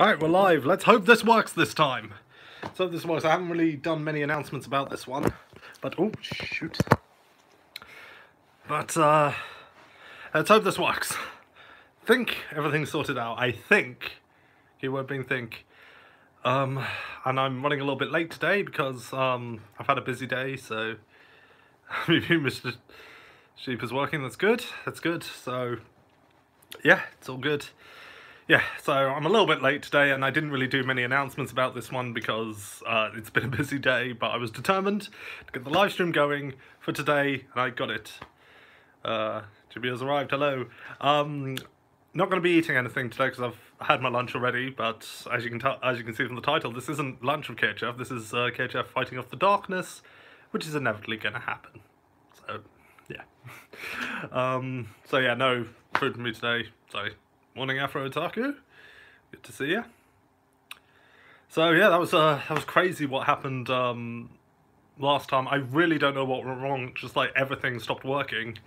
Alright, we're live. Let's hope this works this time. Let's hope this works. I haven't really done many announcements about this one. But, oh, shoot. But, let's hope this works. Think everything's sorted out. I think. Keyword being think. And I'm running a little bit late today because, I've had a busy day, so... Mr. Sheep is working. That's good. That's good. So, yeah, it's all good. Yeah, so I'm a little bit late today, and I didn't really do many announcements about this one because it's been a busy day, but I was determined to get the live stream going for today, and I got it. Jimmy has arrived, hello. Not going to be eating anything today because I've had my lunch already, but as you can see from the title, this isn't lunch with KHF, this is KHF fighting off the darkness, which is inevitably going to happen. So, yeah. So yeah, no food for me today, so... Morning, Afro Otaku. Good to see you. So yeah, that was crazy what happened last time. I really don't know what went wrong. Just like everything stopped working,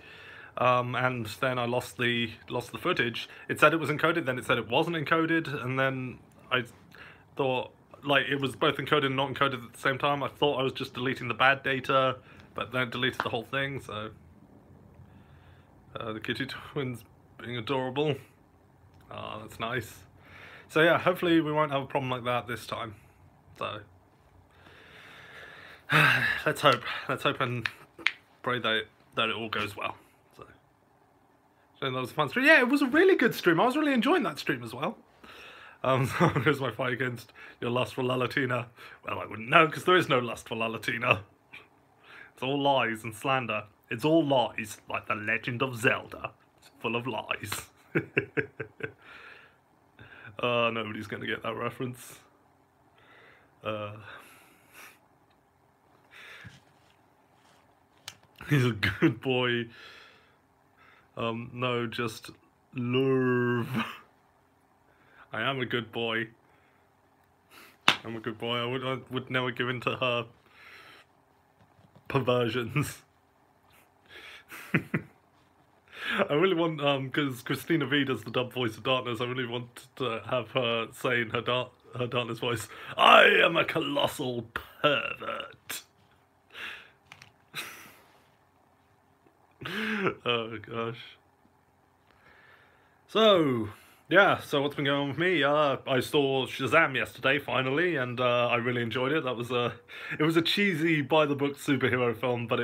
and then I lost the footage. It said it was encoded, then it said it wasn't encoded, and then I thought like it was both encoded and not encoded at the same time. I thought I was just deleting the bad data, but then it deleted the whole thing. So the kitty twins being adorable. Oh, that's nice. So yeah, hopefully we won't have a problem like that this time. So let's hope and pray that it all goes well. So that was a fun stream. Yeah, it was a really good stream. I was really enjoying that stream as well. So here's my fight against your lust for Lalatina. Well, I wouldn't know because there is no lust for Lalatina. It's all lies and slander. It's all lies, like the Legend of Zelda. It's full of lies. Nobody's gonna get that reference. He's a good boy. No, just love. I am a good boy. I'm a good boy. I would never give in to her perversions. I really want, because Christina V does the dub voice of Darkness, I really want to have her say in her Darkness voice, I am a colossal pervert. Oh gosh. So, yeah, so what's been going on with me? I saw Shazam yesterday, finally, and I really enjoyed it. It was a cheesy, by-the-book superhero film, but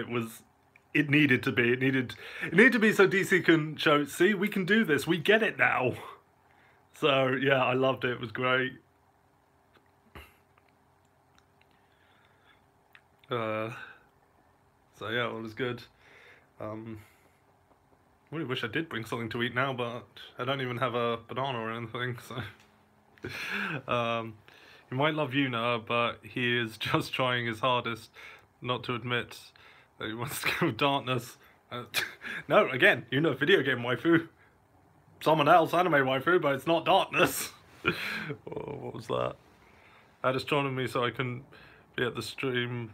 it needed to be. It needed to be so DC can show, see, we can do this. We get it now. So, yeah, I loved it. It was great. So, yeah, it was good. I really wish I did bring something to eat now, but I don't even have a banana or anything, so... He might love Yuna, but he is just trying his hardest not to admit that he wants to go with Darkness. No, again, you know, video game waifu. Someone else, anime waifu, but it's not Darkness. Oh, what was that? Had astronomy so I couldn't be at the stream,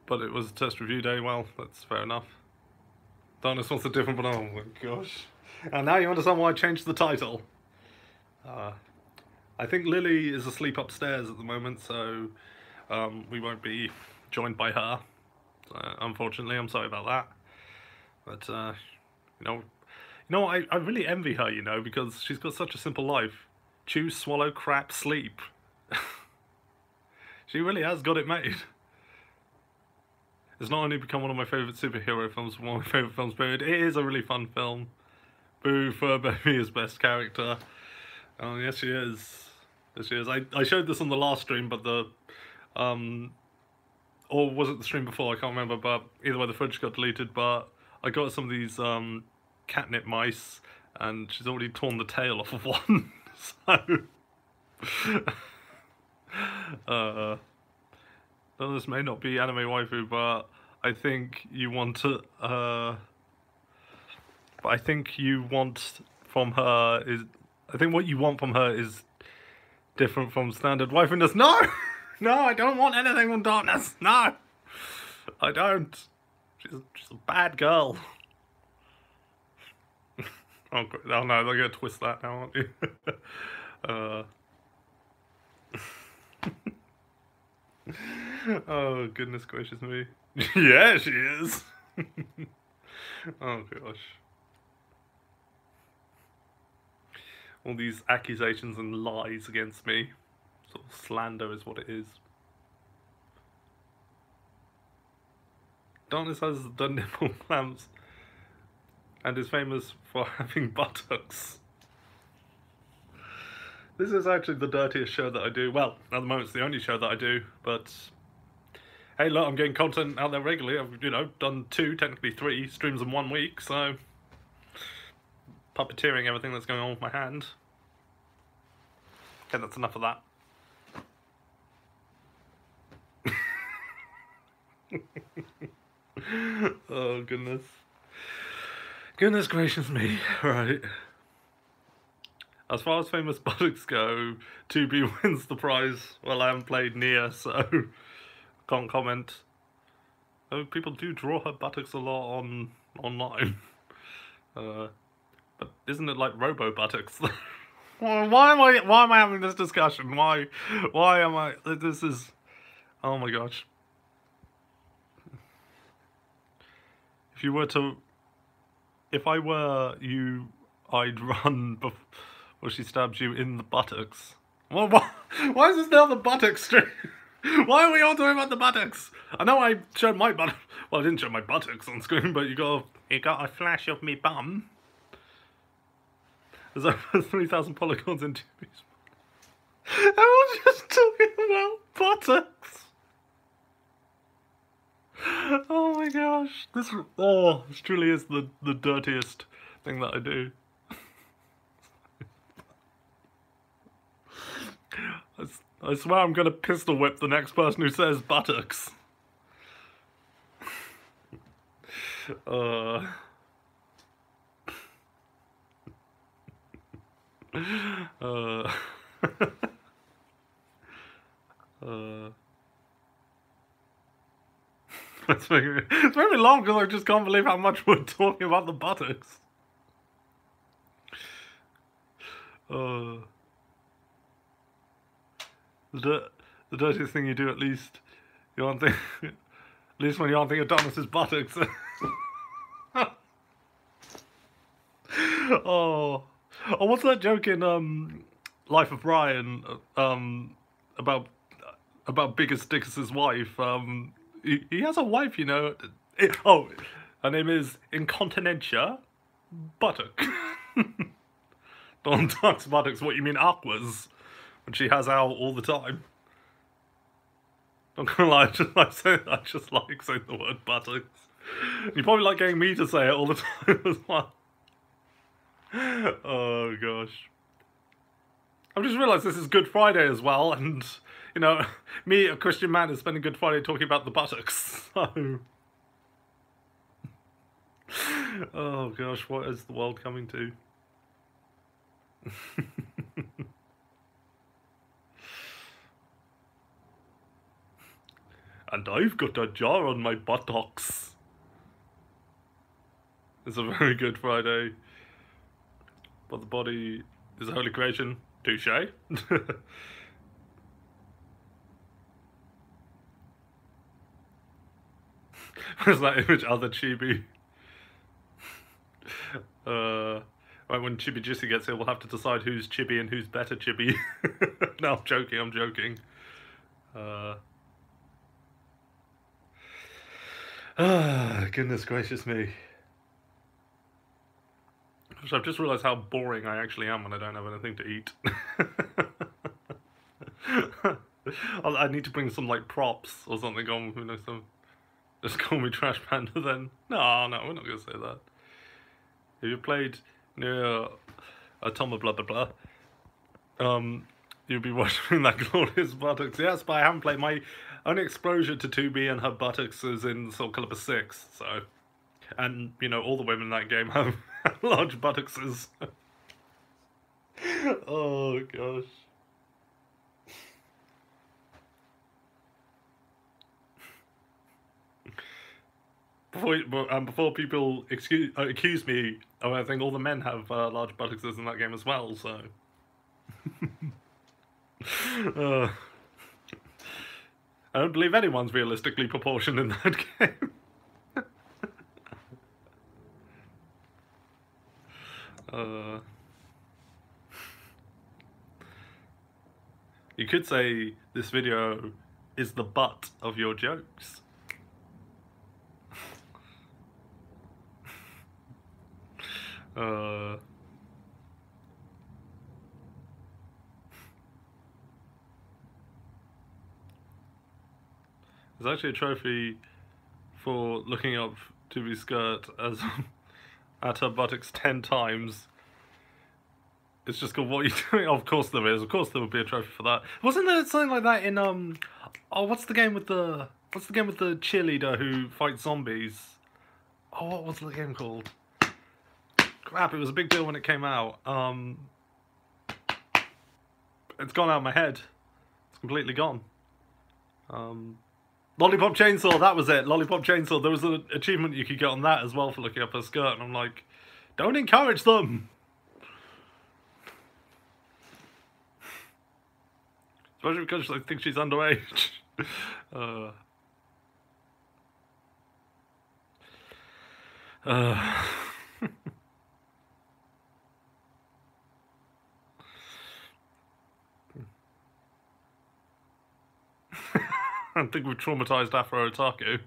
but it was a test review day. Well, that's fair enough. Darkness wants a different, but oh my gosh. And now you understand why I changed the title. I think Lily is asleep upstairs at the moment, so we won't be joined by her. Unfortunately, I'm sorry about that. But, you know, I really envy her, you know, because she's got such a simple life. Chew, swallow, crap, sleep. She really has got it made. It's not only become one of my favourite superhero films, but one of my favourite films period. It is a really fun film. Boo, Furbaby is best character. Oh, yes she is. Yes she is. I showed this on the last stream, but the, or was it the stream before? I can't remember, but either way the footage got deleted, but I got some of these catnip mice, and she's already torn the tail off of one, so... Now this may not be anime waifu, but I think you want to, but I think you want from her is, I think what you want from her is different from standard waifuness. No! No, I don't want anything from Darkness. No, I don't. She's a bad girl. Oh no, they're gonna twist that now, aren't you? Uh, oh, goodness gracious me. Yeah, she is. Oh, gosh. All these accusations and lies against me. Sort of slander is what it is. Adonis has the nipple clamps and is famous for having buttocks. This is actually the dirtiest show that I do. Well, at the moment it's the only show that I do, but hey, look, I'm getting content out there regularly. I've, done 2, technically 3 streams in 1 week, so puppeteering everything that's going on with my hand. Okay, that's enough of that. Oh, goodness. Goodness gracious me. Right. As far as famous buttocks go, 2B wins the prize. Well, I haven't played Nia, so can't comment. Oh, people do draw her buttocks a lot online. But isn't it like robo buttocks? Why am I having this discussion? Why am I? This is. Oh my gosh. If I were you, I'd run before she stabs you in the buttocks. Well, why is this now the buttocks stream? Why are we all talking about the buttocks? I know I showed my buttocks. Well, I didn't show my buttocks on screen, but you got a flash of me bum. There's over 3,000 polygons in 2B's. Everyone's just talking about buttocks. Oh my gosh, this truly is the dirtiest thing that I do. I swear I'm gonna pistol whip the next person who says buttocks. It's very long because I just can't believe how much we're talking about the buttocks. The dirtiest thing you do, at least you aren't think, at least when you aren't thinking of Adonis's buttocks. Oh, what's that joke in Life of Brian about Biggest Dickus's wife? He has a wife, her name is Incontinentia Buttock. Donald Duck's buttocks, what you mean Aqua's? When she has out all the time. Not gonna lie, I just like saying the word buttocks. You probably like getting me to say it all the time as well. Oh gosh. I've just realised this is Good Friday as well, and me, a Christian man, is spending Good Friday talking about the buttocks, so... Oh gosh, what is the world coming to? And I've got a jar on my buttocks. It's a very Good Friday. But the body is a holy creation. Touche. Where's that image? Other Chibi. Right, when Chibi Jissy gets here, we'll have to decide who's Chibi and who's better Chibi. No, I'm joking. Goodness gracious me. I've just realised how boring I actually am when I don't have anything to eat. I need to bring some, props or something on, just call me Trash Panda then. No, we're not going to say that. If you played near Atoma blah blah blah, you'll be watching that glorious buttocks. Yes, but I haven't played. My only exposure to 2B and her buttocks is in Soul Calibur 6, so... And, all the women in that game have large buttocks. Oh, gosh. Before people accuse me of anything, all the men have large buttocks in that game as well, so... I don't believe anyone's realistically proportioned in that game. You could say this video is the butt of your jokes. There's actually a trophy for looking up Tubi's skirt as at her buttocks 10 times. It's just called "What Are You Doing?" Of course there is. Of course there would be a trophy for that. Wasn't there something like that in oh, what's the game with the cheerleader who fights zombies? Oh, what was the game called? Crap! It was a big deal when it came out. It's gone out of my head. It's completely gone. Lollipop Chainsaw. That was it. Lollipop Chainsaw. There was an achievement you could get on that as well for looking up her skirt, and I'm like, don't encourage them. Especially because I think she's underage. I think we've traumatized Afro Otaku.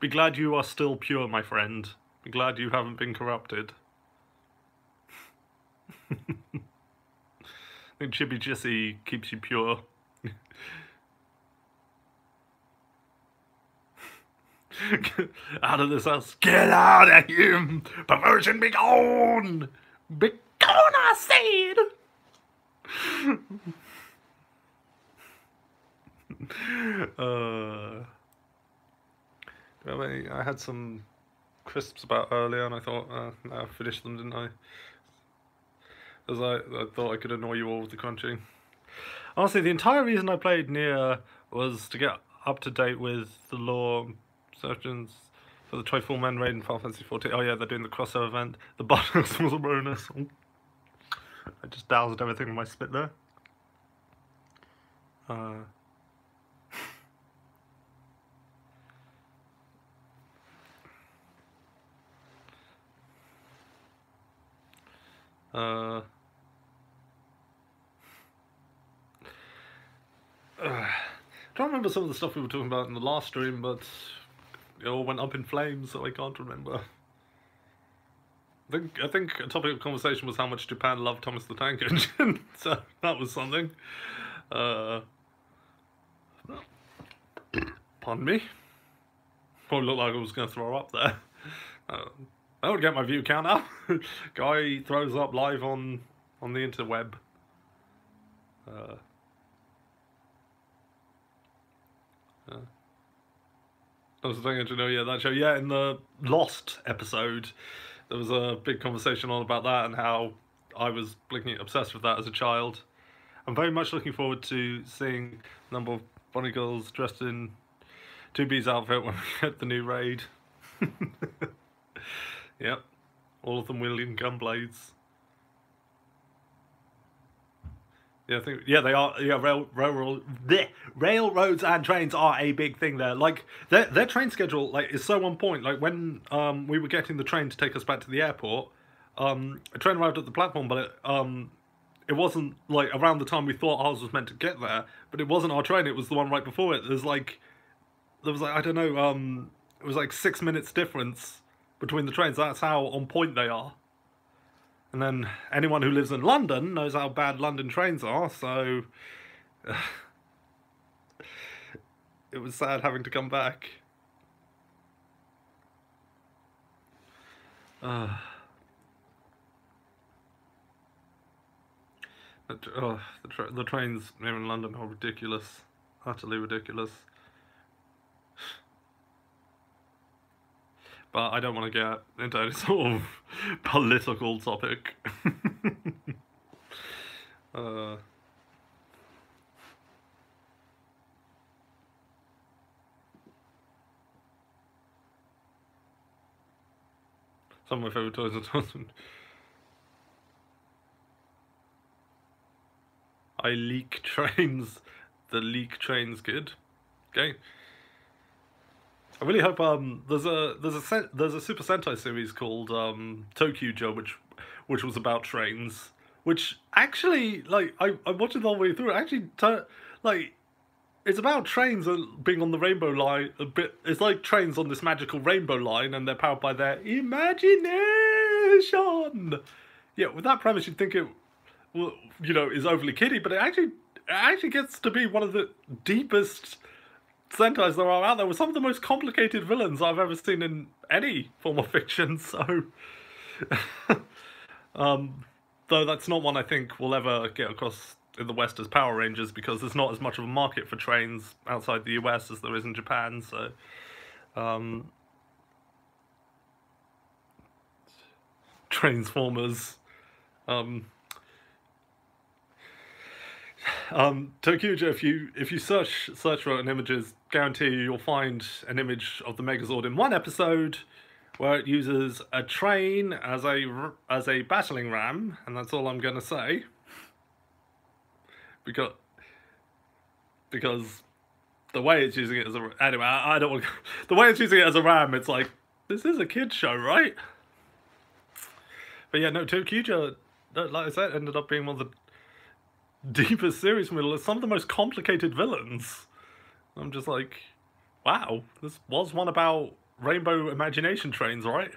Be glad you are still pure, my friend. Be glad you haven't been corrupted. I think Chibi Jissy keeps you pure. Out of this house. Get out of here! Perversion be gone! Be gone, I said! I had some crisps about earlier and I thought, I finished them, didn't I? As I thought I could annoy you all with the crunching. Honestly, the entire reason I played Nier was to get up to date with the lore sessions for the Toy Men raid in Final Fantasy 14. Oh yeah, they're doing the crossover event. The buttocks was a bonus. I just doused everything with my spit there. I don't remember some of the stuff we were talking about in the last stream, but it all went up in flames, so I can't remember. I think a topic of conversation was how much Japan loved Thomas the Tank Engine, so that was something. Pardon me. Probably looked like I was going to throw up there. That would get my view count up. Guy throws up live on the interweb. I was thinking to know, yeah, that show. Yeah, in the Lost episode, there was a big conversation all about that and how I was blinking obsessed with that as a child. I'm very much looking forward to seeing a number of bunny girls dressed in 2B's outfit when we get the new raid. Yep, all of them wielding gun blades. Yeah, I think, yeah, they are. Yeah, railroads and trains are a big thing there. Like their train schedule, like, is so on point. Like when we were getting the train to take us back to the airport, a train arrived at the platform, but it wasn't like around the time we thought ours was meant to get there. But it wasn't our train; it was the one right before it. There was like I don't know, it was like 6 minutes difference between the trains. That's how on point they are. And then anyone who lives in London knows how bad London trains are, so it was sad having to come back. The trains here in London are ridiculous, utterly ridiculous. But I don't want to get into any sort of political topic. Some of my favourite toys are I leak trains. The leak trains kid. Okay. I really hope there's a Super Sentai series called Tokyo, which was about trains. Which actually, like, I watched it all the way through. It actually, like, it's about trains being on the rainbow line. A bit, it's like trains on this magical rainbow line, and they're powered by their imagination. Yeah, with that premise, you'd think it, well, you know, is overly kiddie, but it actually gets to be one of the deepest Sentais there are out there, with some of the most complicated villains I've ever seen in any form of fiction. So, though that's not one I think will ever get across in the West as Power Rangers, because there's not as much of a market for trains outside the US as there is in Japan. So, Transformers. Tokuja, if you search for it in images, guarantee you'll find an image of the Megazord in one episode where it uses a train as a battling ram, and that's all I'm gonna say. Because the way it's using it as a, anyway, I don't want, the way it's using it as a ram, it's like, this is a kid's show, right? But yeah, no, Tokuja, like I said, ended up being one of the deepest series for me, some of the most complicated villains. I'm just like, wow, this was one about rainbow imagination trains, right?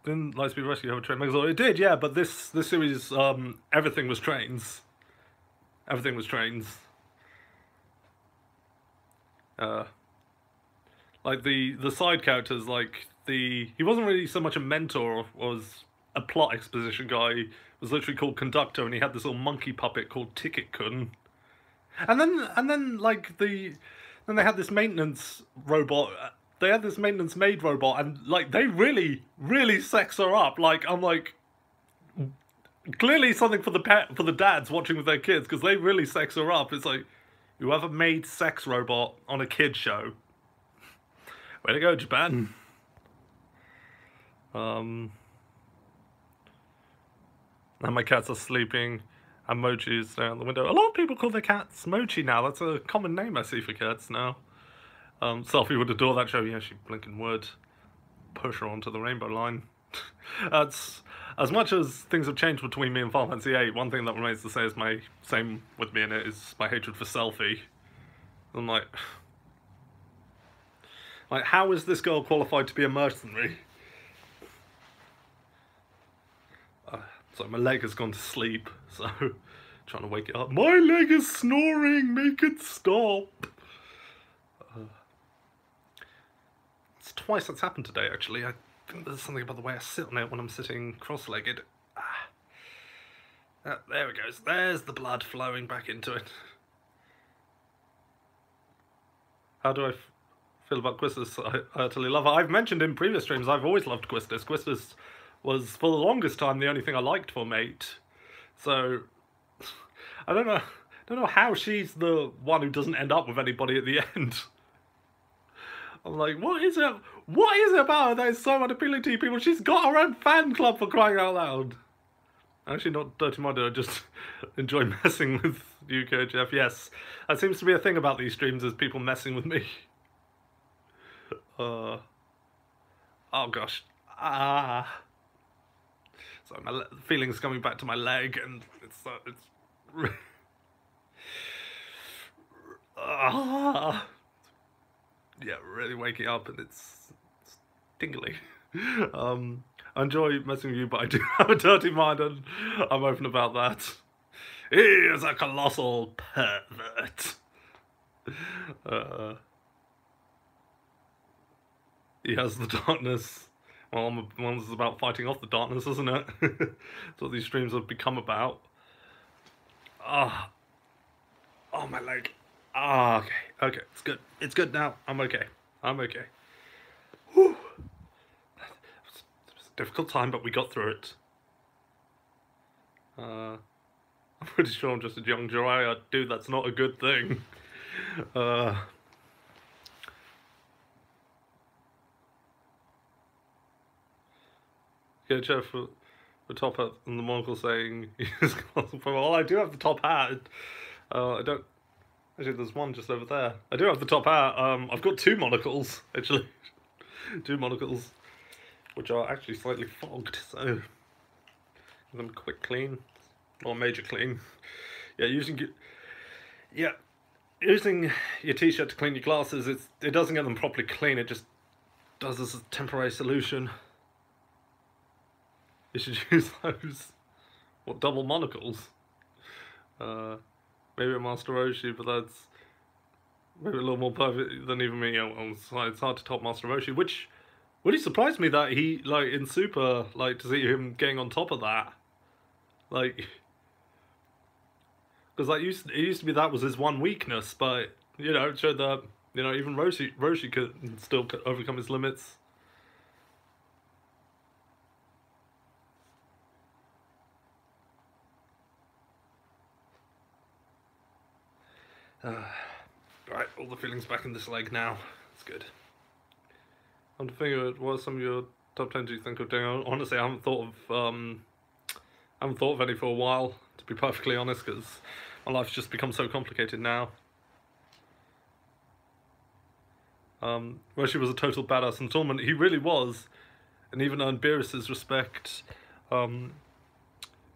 Didn't Lightspeed Rescue have a train Megazord? It did, yeah, but this series, everything was trains. Everything was trains. Like the side characters, like he wasn't really so much a mentor, was a plot exposition guy. He was literally called Conductor, and he had this little monkey puppet called Ticket-kun. And then like then they had this maintenance robot. They had this maintenance maid robot, and like they really sex her up. Like, I'm like, clearly something for the dads watching with their kids, because they really sex her up. It's like, whoever made sex robot on a kid show, way to go, Japan. And my cats are sleeping, and Mochi's there out the window. A lot of people call their cats Mochi now. That's a common name I see for cats now. Selfie would adore that show. Yeah, she blinking would. Push her onto the rainbow line. That's, as much as things have changed between me and Final Fantasy VIII, one thing that remains the same with me in it is my hatred for Selfie. I'm like, how is this girl qualified to be a mercenary? So my leg has gone to sleep, so trying to wake it up. My leg is snoring, make it stop. It's twice that's happened today, actually. I think there's something about the way I sit on it when I'm sitting cross-legged. There it goes. There's the blood flowing back into it. How do I feel about Quistis? I utterly love her. I've mentioned in previous streams, I've always loved Quistis. Quistis was, for the longest time, the only thing I liked for Mate. So, I don't know how she's the one who doesn't end up with anybody at the end. I'm like, what is it about her that is so unappealing to you people? She's got her own fan club, for crying out loud. Actually, not dirty-minded, I just enjoy messing with you, KHF. Yes, that seems to be a thing about these streams, is people messing with me. Oh gosh. So my feelings coming back to my leg, and it's yeah, really waking up, and it's tingly. I enjoy messing with you, but I do have a dirty mind, and I'm open about that. He is a colossal pervert. He has the darkness. Well, one's about fighting off the darkness, isn't it? That's what these streams have become about. Oh, my leg. Okay, it's good. It's good now. I'm okay. Whew. It was a difficult time, but we got through it. I'm pretty sure I'm just a young Jiraiya. Dude, that's not a good thing. KHF, the top hat and the monocle saying, well, I do have the top hat. I don't. Actually, there's one just over there. I do have the top hat. I've got two monocles, actually. Two monocles, which are actually slightly fogged, so give them a quick clean, or major clean. Yeah, using your t-shirt to clean your glasses, it doesn't get them properly clean. It just does as a temporary solution. You should use those. What, double monocles? Maybe a Master Roshi, but that's maybe a little more perfect than even me. It's hard to top Master Roshi, which really surprised me that he, like, in Super, like, to see him getting on top of that. Like, because it used to be that was his one weakness, but, you know, it showed that, you know, even Roshi could still overcome his limits. Right, all the feelings back in this leg now. It's good. I'm thinking, what are some of your top 10 do you think of doing? Honestly, I haven't thought of any for a while, to be perfectly honest, because my life's just become so complicated now. Roshi was a total badass in the tournament. He really was, and even earned Beerus's respect. In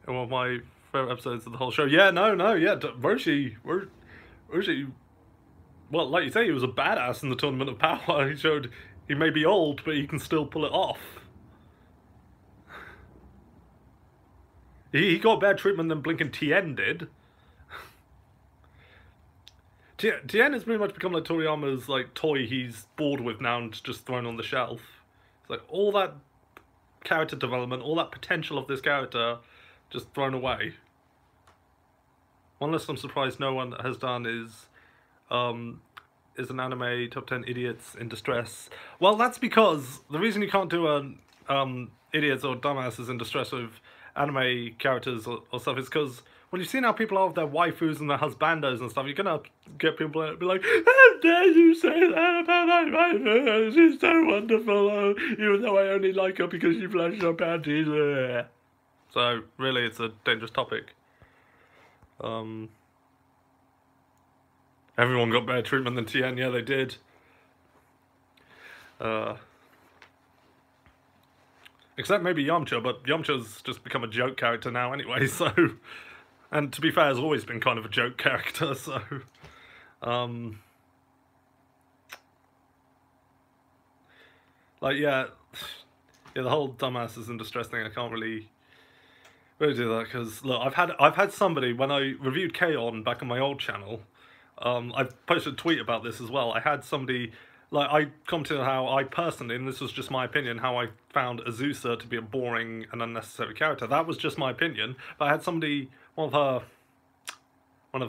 one of my favourite episodes of the whole show. Yeah, Roshi, well, like you say, he was a badass in the Tournament of Power. He showed he may be old, but he can still pull it off. He got better treatment than Blinking Tien did. Tien has pretty much become like Toriyama's like toy he's bored with now and just thrown on the shelf. It's like all that character development, all that potential of this character, just thrown away. One list I'm surprised no one has done is an anime top 10 idiots in distress. Well, that's because the reason you can't do idiots or dumbasses in distress with anime characters or stuff is because when you see how people are with their waifus and their husbandos and stuff, you're gonna get people to be like, how dare you say that about my waifu? She's so wonderful, even though I only like her because she flashes her panties. So really, it's a dangerous topic. Everyone got better treatment than Tien. Yeah, they did. Except maybe Yamcha, but Yamcha's just become a joke character now anyway, so... And to be fair, has always been kind of a joke character, so... Like, yeah, the whole dumbasses in distress thing, I can't really do that, because, look, I've had somebody, when I reviewed K-On! Back on my old channel, I posted a tweet about this as well. I had somebody, like, I commented on how I personally, and this was just my opinion, how I found Azusa to be a boring and unnecessary character. That was just my opinion. But I had somebody, one of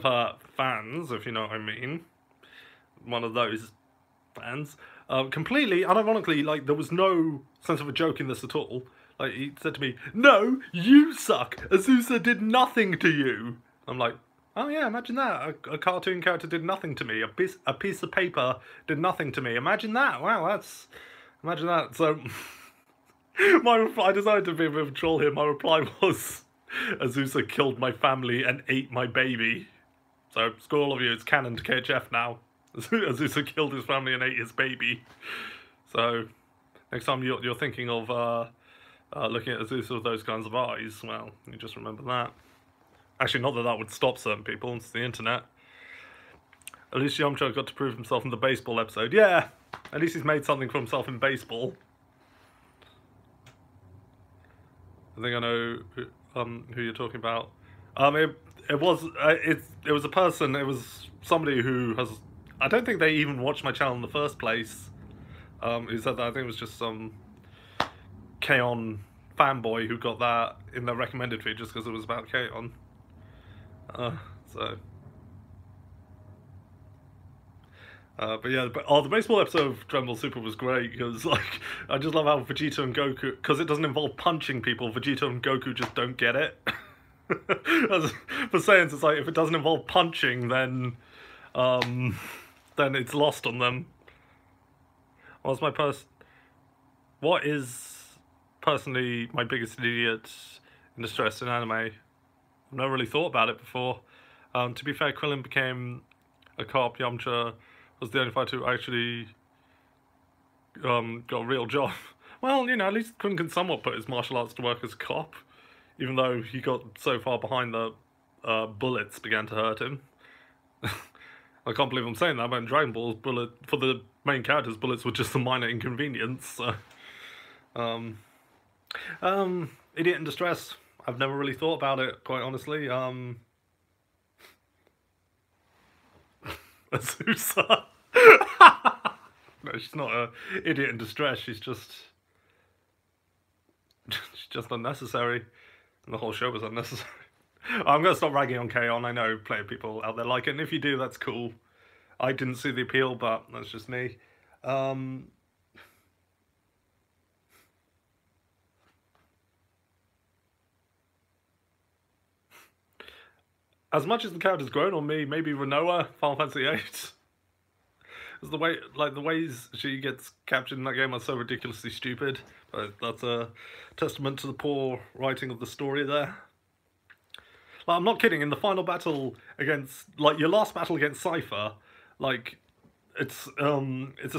her fans, if you know what I mean, one of those fans, completely, unironically, like, there was no sense of a joke in this at all. Like, he said to me, "No, you suck! Azusa did nothing to you!" I'm like, oh yeah, imagine that. A cartoon character did nothing to me. A piece of paper did nothing to me. Imagine that. Wow, imagine that. So, I decided to be a bit of a troll here. My reply was, Azusa killed my family and ate my baby. So, screw all of you, it's canon to KHF now. Azusa killed his family and ate his baby. So, next time you're thinking of looking at Azusa with those kinds of eyes, well, you just remember that. Actually, not that that would stop certain people, it's the internet. At least Yamcha got to prove himself in the baseball episode. Yeah, at least he's made something for himself in baseball. I think I know who you're talking about. It was a person, it was somebody who has, I don't think they even watched my channel in the first place, who said that. I think it was just some K-On! Fanboy who got that in their recommended feed just because it was about K-On! But yeah, the baseball episode of Dragon Ball Super was great because, like, I just love how Vegeta and Goku, because it doesn't involve punching people, Vegeta and Goku just don't get it. For Saiyans, it's like, if it doesn't involve punching, then it's lost on them. What is personally my biggest idiot in distress in anime. I've never really thought about it before. To be fair, Krillin became a cop. Yamcha was the only fighter who actually got a real job. Well, you know, at least Krillin can somewhat put his martial arts to work as a cop, even though he got so far behind that bullets began to hurt him. I can't believe I'm saying that, but in Dragon Ball, for the main characters, bullets were just a minor inconvenience. So. Idiot in distress. I've never really thought about it, quite honestly. Azusa. No, she's not a idiot in distress. She's just unnecessary. And the whole show was unnecessary. I'm gonna stop ragging on K-On! I know plenty of people out there like it, and if you do, that's cool. I didn't see the appeal, but that's just me. As much as the character's grown on me, maybe Renoa, Final Fantasy VIII. The way, like, the ways she gets captured in that game are so ridiculously stupid. But that's a testament to the poor writing of the story there. Like, I'm not kidding, in the final battle against, like, your last battle against Cypher, like, it's a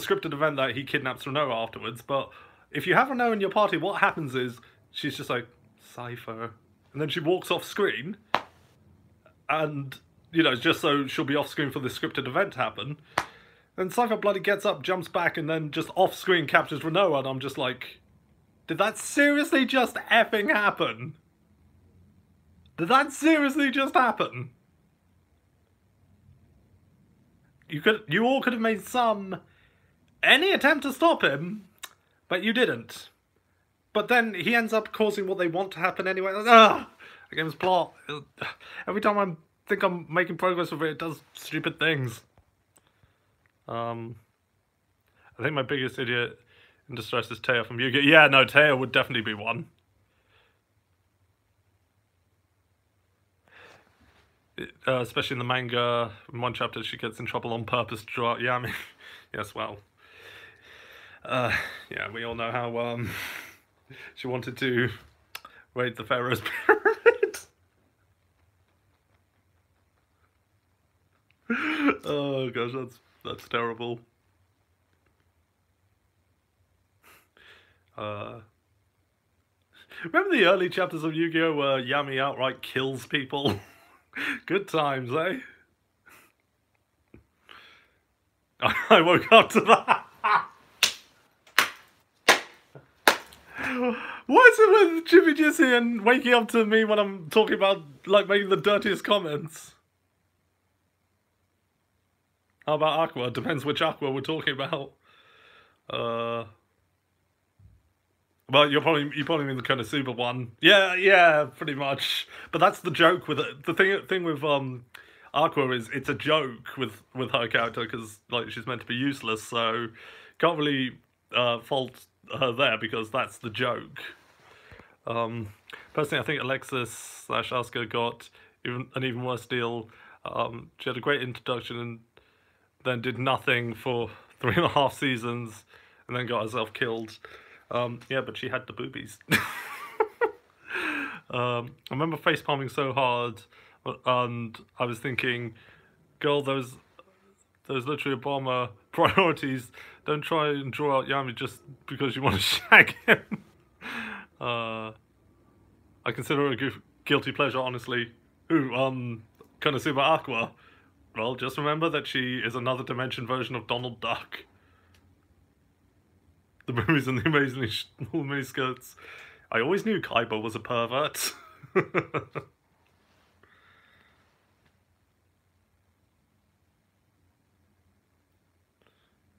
scripted event that he kidnaps Renoa afterwards, but if you have Renoa in your party, what happens is, she's just like, Cypher, and then she walks off screen, and, you know, just so she'll be off screen for the scripted event to happen, then Cypher bloody gets up, jumps back, and then just off screen captures Renoa, and I'm just like, did that seriously just effing happen? Did that seriously just happen? You all could have made any attempt to stop him, but you didn't. But then he ends up causing what they want to happen anyway. Ugh! The game's plot. Every time I think I'm making progress with it, it does stupid things. I think my biggest idiot in distress is Taya from Yu-Gi-Oh! Yeah, no, Taya would definitely be one. Especially in the manga, in one chapter she gets in trouble on purpose to draw out Yami. Yes, well. Yeah, we all know how she wanted to raid the Pharaoh's pyramid. Oh gosh, that's terrible. Remember the early chapters of Yu-Gi-Oh! Where Yami outright kills people? Good times, eh? I woke up to that. What is it with Jimmy Jizzy and waking up to me when I'm talking about, like, making the dirtiest comments? How about Aqua? Depends which Aqua we're talking about. Well, you probably mean the Konosuba one. Yeah, pretty much. But that's the joke with it. The thing with Aqua is it's a joke with her character because, like, she's meant to be useless, so can't really fault her there because that's the joke. Personally, I think Alexis / Asuka got an even worse deal. She had a great introduction and then did nothing for 3.5 seasons and then got herself killed. Yeah, but she had the boobies. I remember facepalming so hard, and I was thinking, girl, those literally Obama priorities. Don't try and draw out Yami just because you want to shag him. I consider it a guilty pleasure, honestly. Ooh, Konosuba Aqua. Well, just remember that she is another dimension version of Donald Duck. The movies and the amazingly small miniskirts. I always knew Kaiba was a pervert.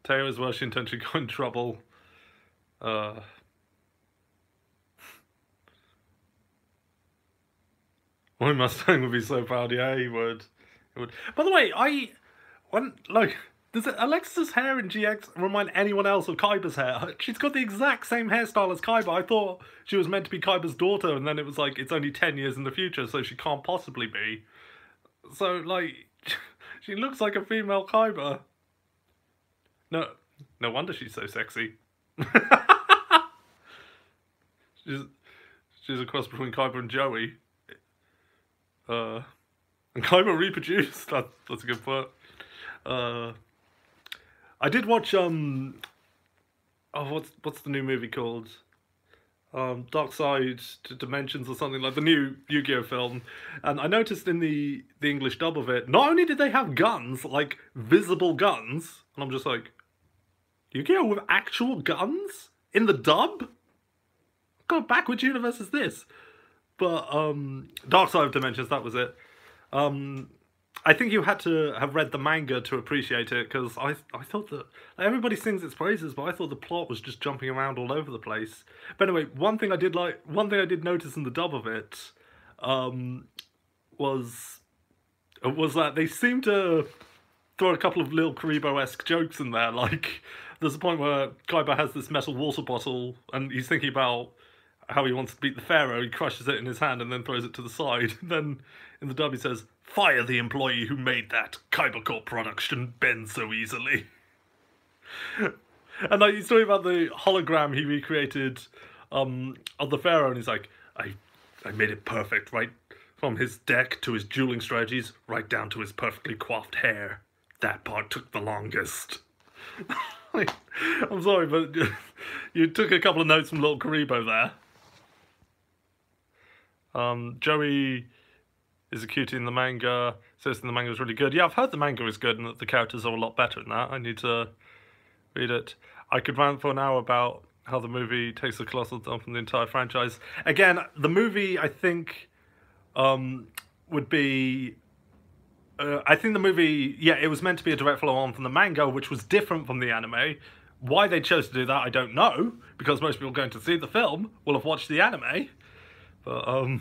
Teo is where she intentionally got in trouble. My Mustang would be so proud. Yeah, he would. He would. By the way, does Alexis's hair in GX remind anyone else of Kaiba's hair? She's got the exact same hairstyle as Kaiba. I thought she was meant to be Kaiba's daughter, and then it was like, it's only 10 years in the future, so she can't possibly be. So, like, she looks like a female Kaiba. No wonder she's so sexy. She's a cross between Kaiba and Joey. And Kaiba reproduced. That's a good point. I did watch oh, what's the new movie called? Dark Side to Dimensions or something, like the new Yu-Gi-Oh film, and I noticed in the English dub of it, not only did they have guns, like visible guns, and I'm just like, Yu-Gi-Oh with actual guns in the dub? What kind of backwards universe is this? But Dark Side of Dimensions, that was it. I think you had to have read the manga to appreciate it, because I thought that everybody sings its praises, but I thought the plot was just jumping around all over the place. But anyway, one thing I did notice in the dub of it was that they seemed to throw a couple of Lil Karibo-esque jokes in there. Like, there's a point where Kaiba has this metal water bottle, and he's thinking about how he wants to beat the Pharaoh. He crushes it in his hand and then throws it to the side. And then in the dub he says, "Fire the employee who made that. Kaiba Corp product shouldn't bend so easily." And like, he's talking about the hologram he recreated of the Pharaoh, and he's like, I made it perfect, right from his deck to his dueling strategies, right down to his perfectly coiffed hair. That part took the longest. Like, I'm sorry, but you took a couple of notes from Lil Karibo there. Joey is a cutie in the manga. Says the manga is really good. Yeah, I've heard the manga is good and that the characters are a lot better than that. I need to read it. I could rant for an hour about how the movie takes a colossal dump on the entire franchise. Again, the movie, I think, would be... I think the movie, yeah, it was meant to be a direct follow-on from the manga, which was different from the anime. Why they chose to do that, I don't know, because most people going to see the film will have watched the anime. But,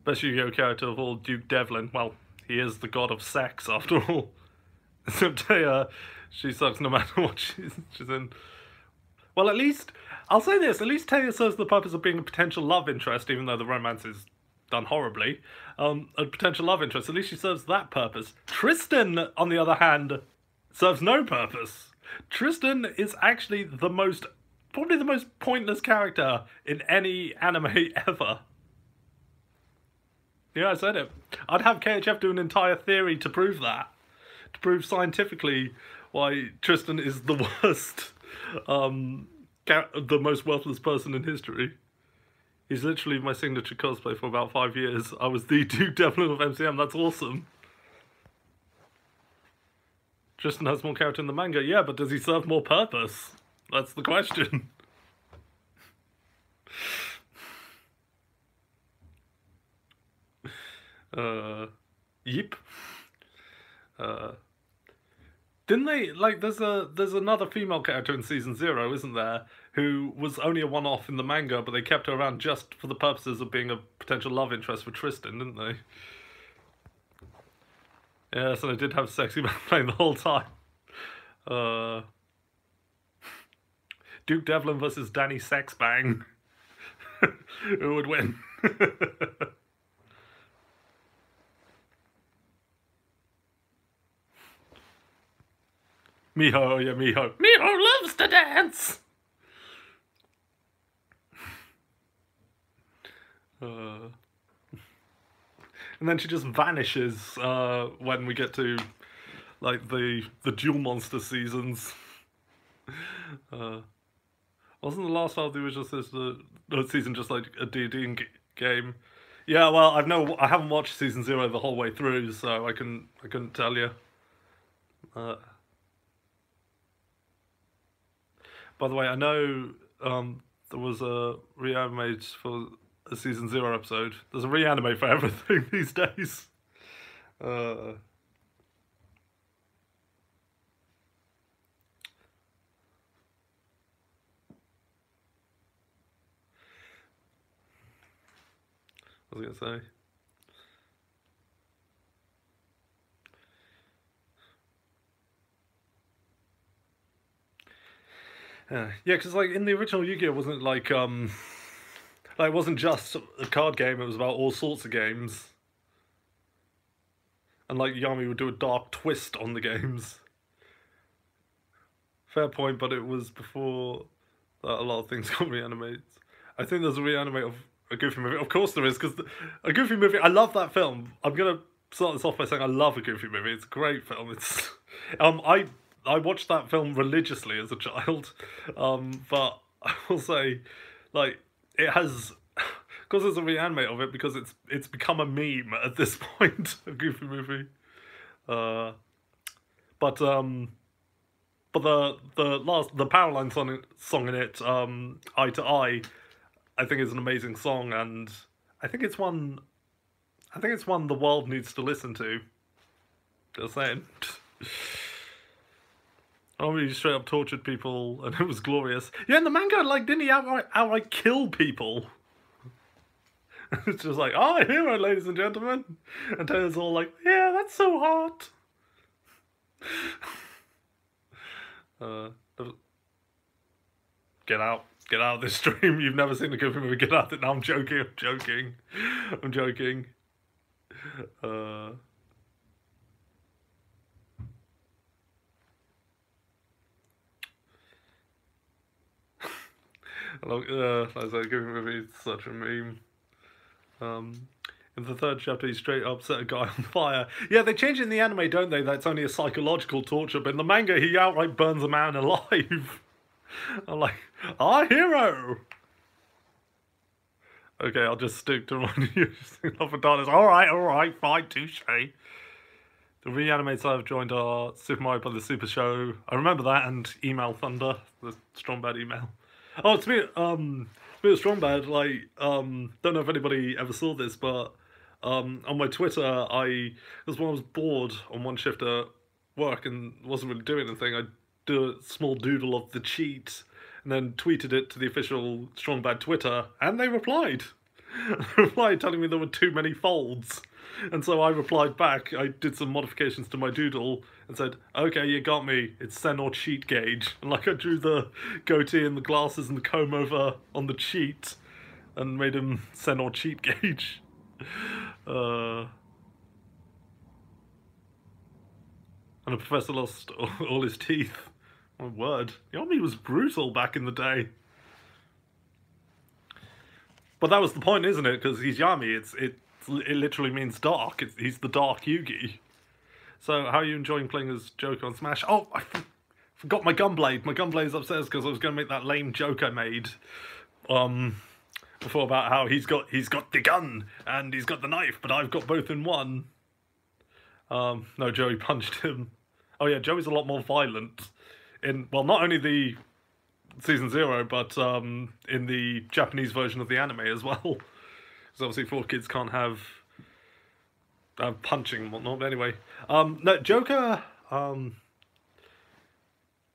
best Yu-Gi-Oh character of all, Duke Devlin. Well, he is the god of sex, after all. Except Taya, she sucks no matter what she's in. Well, at least, I'll say this, at least Taya serves the purpose of being a potential love interest, even though the romance is done horribly. A potential love interest, at least she serves that purpose. Tristan, on the other hand, serves no purpose. Tristan is actually probably the most pointless character in any anime ever. Yeah, I said it. I'd have KHF do an entire theory to prove that. To prove scientifically why Tristan is the worst, the most worthless person in history. He's literally my signature cosplay for about 5 years. I was the Duke Devlin of MCM, that's awesome. Tristan has more character in the manga, yeah, but does he serve more purpose? That's the question. Yep. Didn't they, like, there's another female character in season 0, isn't there, who was only a one-off in the manga, but they kept her around just for the purposes of being a potential love interest for Tristan, didn't they? Yeah, so they did have Sexy Man playing the whole time. Duke Devlin versus Danny Sexbang. Who would win? Miho, yeah, Miho. Miho loves to dance! And then she just vanishes when we get to, like, the Duel Monster seasons. Wasn't the last half of the original season just like a D&D game? Yeah, well, I haven't watched season 0 the whole way through, so I couldn't tell you. By the way, I know there was a reanimate for a season 0 episode. There's a reanimate for everything these days. What was I going to say? Yeah, because like in the original Yu-Gi-Oh, wasn't like it wasn't just a card game. It was about all sorts of games, and like Yami would do a dark twist on the games. Fair point, but it was before that a lot of things got reanimated. I think there's a reanimate of a Goofy movie. Of course there is, because a Goofy movie, I love that film. I'm going to start this off by saying I love a Goofy movie. It's a great film. It's I watched that film religiously as a child, but I will say, like, it has, because there's a reanimate of it, because it's become a meme at this point, a Goofy movie. But the Powerline song in it, Eye to Eye, I think is an amazing song, and I think it's one the world needs to listen to. Just saying. Oh, he straight up tortured people, and it was glorious. Yeah, in the manga, like, didn't he outright kill people? It's just like, oh, a hero, ladies and gentlemen. And Taylor's all like, yeah, that's so hot. Get out of this stream. You've never seen a Goofy movie. Get out of it. No, I'm joking. I'm joking. As a Goofy movie, it's such a meme. In the third chapter, he straight up set a guy on fire. Yeah, they change it in the anime, don't they? That's only a psychological torture, but in the manga, he outright burns a man alive. I'm like, our hero! Okay, I'll just stick to one you love for darkness. Alright, fine, touche. The reanimates I've joined are Super Mario Bros. Super Show. I remember that, and Email Thunder, the Strong Bad email. Oh, to me, Strong Bad, like, don't know if anybody ever saw this, but on my Twitter, because when I was bored on one shift at work and wasn't really doing anything, I did a small doodle of the cheat and then tweeted it to the official Strong Bad Twitter, and they replied. They replied telling me there were too many folds. And so I replied back, I did some modifications to my doodle and said, okay, you got me, it's Sen or cheat gauge. And like I drew the goatee and the glasses and the comb over on the cheat and made him Sen or cheat gauge. And the professor lost all his teeth. My word, Yomi was brutal back in the day. But that was the point, isn't it? Because he's Yami, it literally means dark. He's the dark Yugi. So, how are you enjoying playing as Joker on Smash? Oh, I forgot my Gunblade. My Gunblade's upstairs because I was going to make that lame joke I made before about how he's got the gun and he's got the knife, but I've got both in one. No, Joey punched him. Oh yeah, Joey's a lot more violent in, well, not only the Season 0, but in the Japanese version of the anime as well. Because obviously 4 kids can't have punching and whatnot, but anyway. No, Joker,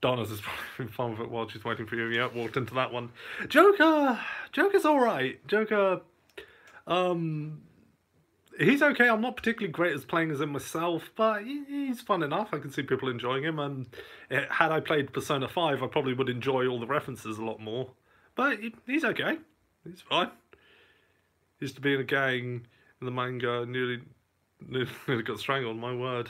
Donna's is probably having fun with it while she's waiting for you. Yeah, walked into that one. Joker's alright. Joker, he's okay. I'm not particularly great as playing as him myself, but he's fun enough. I can see people enjoying him, and had I played Persona 5, I probably would enjoy all the references a lot more. But he's okay. He's fine. Used to be in a gang in the manga, nearly got strangled, my word.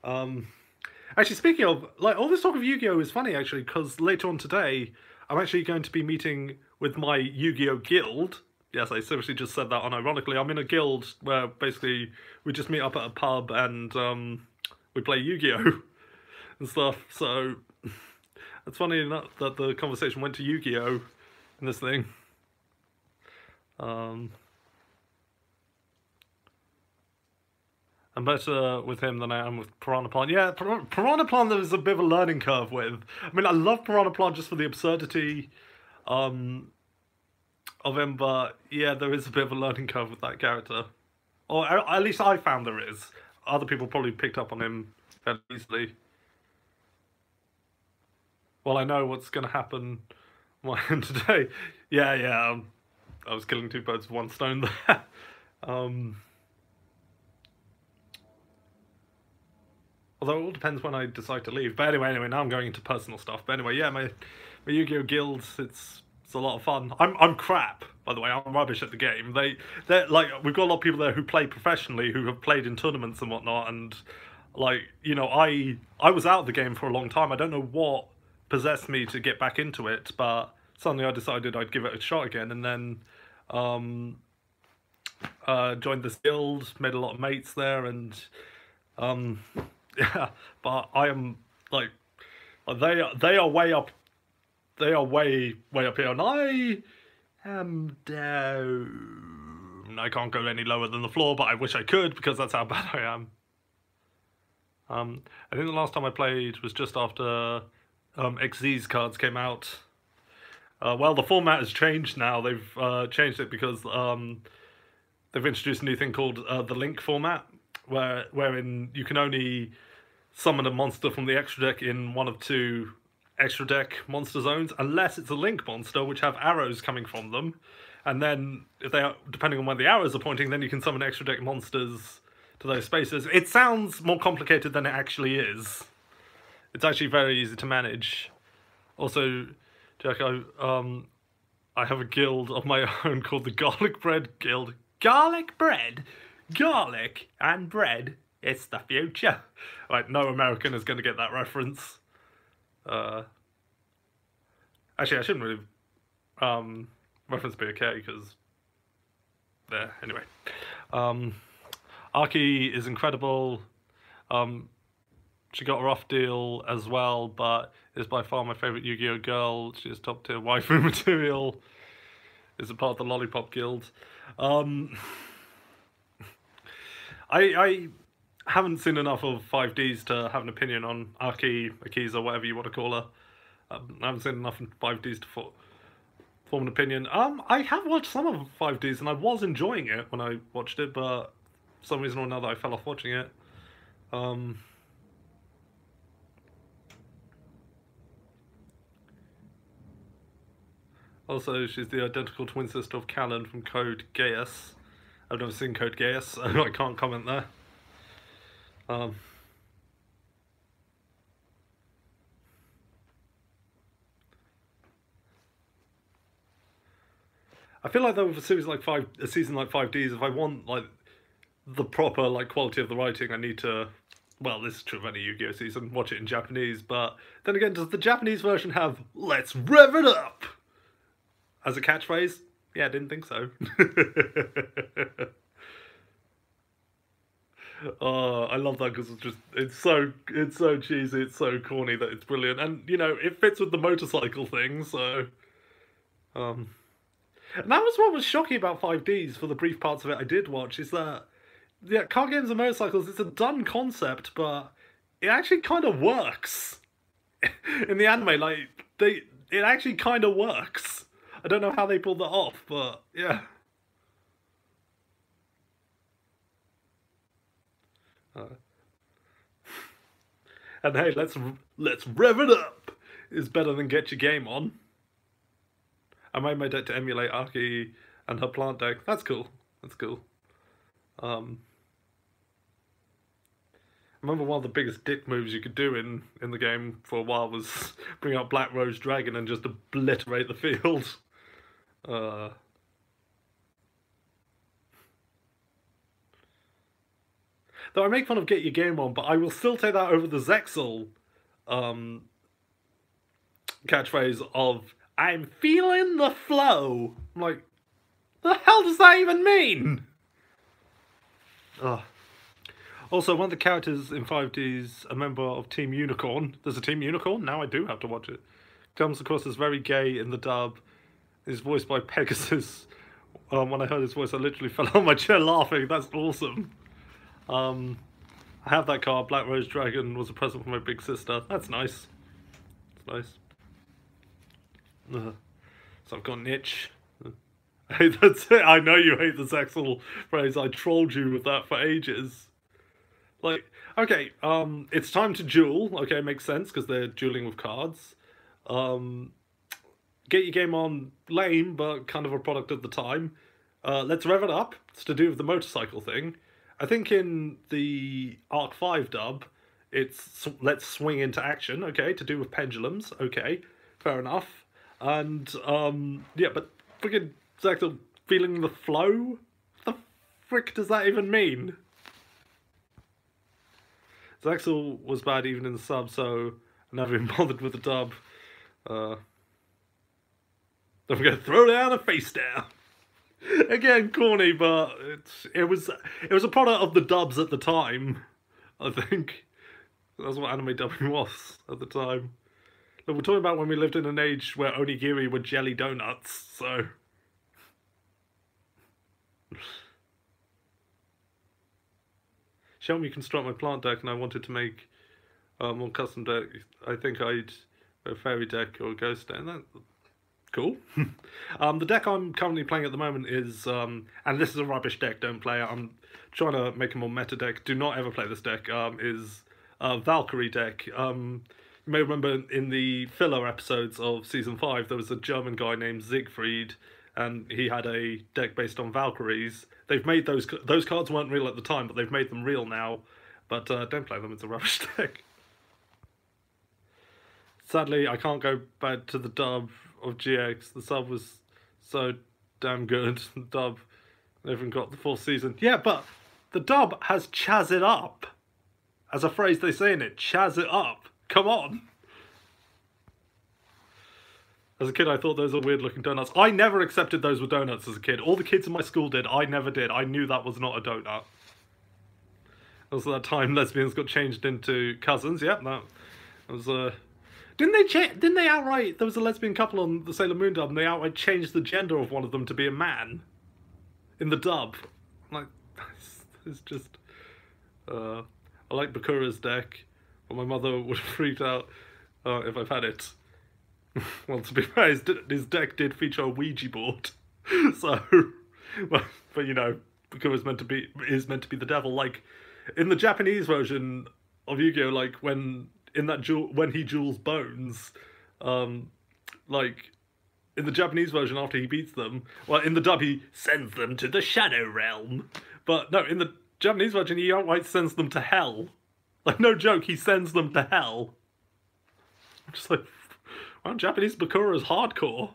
Actually, speaking of, like, all this talk of Yu-Gi-Oh! Is funny, actually, because later on today, I'm actually going to be meeting with my Yu-Gi-Oh! Guild. Yes, I seriously just said that unironically. I'm in a guild where, basically, we just meet up at a pub and, we play Yu-Gi-Oh! And stuff, so it's funny enough that the conversation went to Yu-Gi-Oh! In this thing. I'm better with him than I am with Piranha Plant. Yeah, Piranha Plant there was a bit of a learning curve with. I mean, I love Piranha Plant just for the absurdity of him, but yeah, there is a bit of a learning curve with that character. Or at least I found there is. Other people probably picked up on him fairly easily. Well, I know what's going to happen on my end today. Yeah, I was killing 2 birds with 1 stone there. Although it all depends when I decide to leave. But anyway, now I'm going into personal stuff. But anyway, yeah, my Yu-Gi-Oh! Guild, it's a lot of fun. I'm crap, by the way. I'm rubbish at the game. They're like, we've got a lot of people there who play professionally, who have played in tournaments and whatnot. And like, you know, I was out of the game for a long time. I don't know what possessed me to get back into it, but suddenly I decided I'd give it a shot again, and then joined this guild, made a lot of mates there, and yeah. But I am like, they are way up, they are way up here, and I am down. I can't go any lower than the floor, but I wish I could because that's how bad I am. I think the last time I played was just after XZ's cards came out. Well, the format has changed now. They've changed it because they've introduced a new thing called the Link format, wherein you can only summon a monster from the extra deck in one of two extra deck monster zones, unless it's a Link monster, which have arrows coming from them. And then, if they are, depending on where the arrows are pointing, then you can summon extra deck monsters to those spaces. It sounds more complicated than it actually is. It's actually very easy to manage. Also, Jack, I have a guild of my own called the Garlic Bread Guild. Garlic bread? Garlic and bread? It's the future. Right, no American is going to get that reference. Actually, I shouldn't really reference BK because there. Anyway, Arky is incredible. She got a rough deal as well, but is by far my favourite Yu-Gi-Oh girl. She is top tier waifu material. Is a part of the Lollipop Guild. I haven't seen enough of 5Ds to have an opinion on Arky, Akiza, whatever you want to call her. I haven't seen enough of 5Ds to form an opinion. I have watched some of 5Ds and I was enjoying it when I watched it, but for some reason or another I fell off watching it. Also, she's the identical twin sister of Callan from Code Geass. I've never seen Code Geass, so I can't comment there. I feel like though with a season like 5Ds, if I want like the proper like quality of the writing, I need to, well, this is true of any Yu-Gi-Oh season, watch it in Japanese. But then again, does the Japanese version have "Let's rev it up" as a catchphrase? Yeah, I didn't think so. Oh, I love that because it's so cheesy, it's so corny that it's brilliant, and you know it fits with the motorcycle thing. So, and that was what was shocking about 5Ds for the brief parts of it I did watch, is that yeah, car games and motorcycles, it's a done concept, but it actually kind of works in the anime. Like it actually kind of works. I don't know how they pulled that off, but yeah. And hey, let's rev it up is better than get your game on. I made my deck to emulate Arky and her plant deck. That's cool. That's cool. I remember one of the biggest dick moves you could do in the game for a while was bring out Black Rose Dragon and just obliterate the field. Though I make fun of get your game on, but I will still take that over the Zexal catchphrase of "I'm feeling the flow." I'm like, the hell does that even mean? Also, one of the characters in 5D's a member of Team Unicorn. There's a Team Unicorn? Now I do have to watch it. Comes across as very gay in the dub. Is voiced by Pegasus. When I heard his voice, I literally fell on my chair laughing. That's awesome. I have that card. Black Rose Dragon was a present from my big sister. That's nice. That's nice. So I've got an itch. Hey, that's it. I know you hate the Zexal phrase. I trolled you with that for ages. Like, okay, it's time to duel. Okay, makes sense because they're dueling with cards. Get your game on, lame, but kind of a product of the time. Let's rev it up. It's to do with the motorcycle thing. I think in the Arc 5 dub, it's let's swing into action. Okay, to do with pendulums. Okay, fair enough. And yeah, but freaking Zexal feeling the flow. What the frick does that even mean? Zexal was bad even in the sub, so I never even bothered with the dub. Don't forget to throw down and face down. Again, corny, but it was a product of the dubs at the time. I think that's what anime dubbing was at the time. But we're talking about when we lived in an age where onigiri were jelly donuts, so. Show me construct my plant deck, and I wanted to make more custom deck. I think I'd a fairy deck or a ghost deck. That cool. The deck I'm currently playing at the moment is, and this is a rubbish deck. Don't play it. I'm trying to make a more meta deck. Do not ever play this deck. Is a Valkyrie deck. You may remember in the filler episodes of Season 5, there was a German guy named Siegfried, and he had a deck based on Valkyries. They've made those cards weren't real at the time, but they've made them real now. But don't play them, it's a rubbish deck. Sadly, I can't go back to the dub of GX. The sub was so damn good. The dub never even got the full season. Yeah, but the dub has chaz it up. As a phrase they say in it, chaz it up. Come on! As a kid, I thought those were weird-looking donuts. I never accepted those were donuts as a kid. All the kids in my school did. I never did. I knew that was not a donut. Also, that time lesbians got changed into cousins. Yep, that was Didn't they outright? There was a lesbian couple on the Sailor Moon dub, and they outright changed the gender of one of them to be a man in the dub. I'm like, it's just. I like Bakura's deck. But my mother would have freaked out if I've had it. Well, to be fair, his deck did feature a Ouija board, so. But you know, Bakura's is meant to be the devil. Like in the Japanese version of Yu-Gi-Oh, like when he jewels bones, like in the Japanese version after he beats them, well, in the dub he sends them to the Shadow Realm, but no, in the Japanese version he outright sends them to hell. Like, no joke, he sends them to hell. I'm just like, wow, Japanese Bakura is hardcore.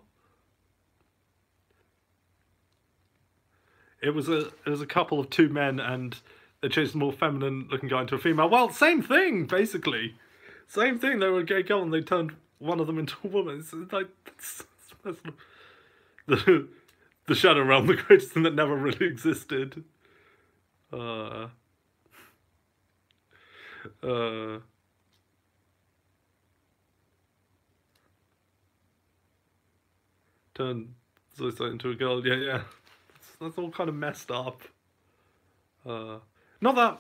It was a couple of two men, and they changed a more feminine-looking guy into a female. Well, same thing, basically. Same thing, they were a gay couple, and they turned one of them into a woman. It's like, that's the Shadow Realm, the greatest thing that never really existed. Turn Zoe into a girl. Yeah. That's all kind of messed up. Not that.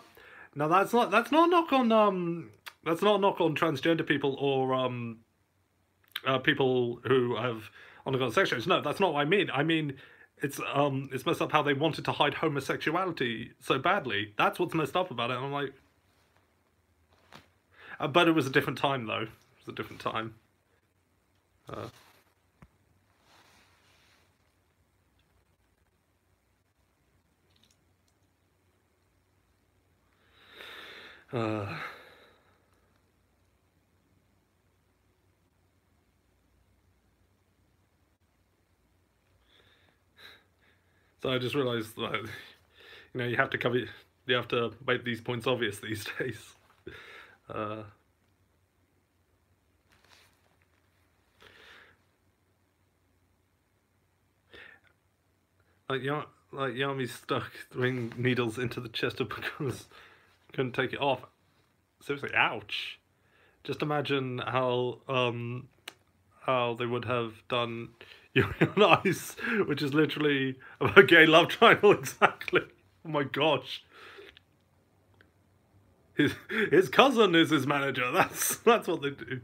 No, that's not a knock on. That's not a knock on transgender people or people who have undergone sex change. No, that's not what I mean. I mean, it's messed up how they wanted to hide homosexuality so badly. That's what's messed up about it. And I'm like. But it was a different time, though. It was a different time. So I just realised that, you know, you have to make these points obvious these days. Like Yami's stuck throwing needles into the chest of because couldn't take it off. Seriously, ouch. Just imagine how they would have done Yuri on Ice, which is literally a gay love triangle exactly. Oh my gosh. His cousin is his manager. That's what they do.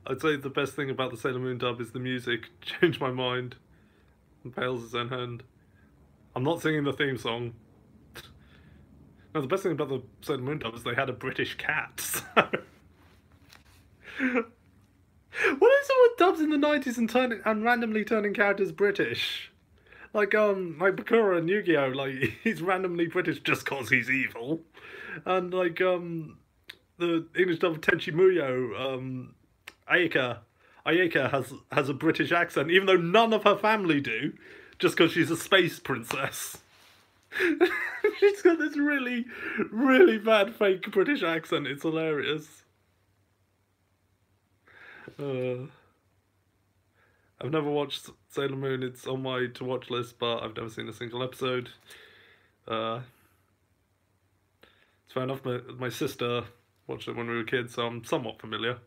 I'd say the best thing about the Sailor Moon dub is the music. Changed my mind. And Pales his own hand. I'm not singing the theme song. No, the best thing about the Sailor Moon dub is they had a British cat. So. What is it with dubs in the 90s and randomly turning characters British? Like Bakura and Yu-Gi-Oh! Like, he's randomly British just cause he's evil. And like, the English dub of Tenchi Muyo, Ayaka has a British accent, even though none of her family do, just because she's a space princess. She's got this really, really bad fake British accent. It's hilarious. I've never watched Sailor Moon, it's on my to-watch list, but I've never seen a single episode. It's fair enough, my sister watched it when we were kids, so I'm somewhat familiar.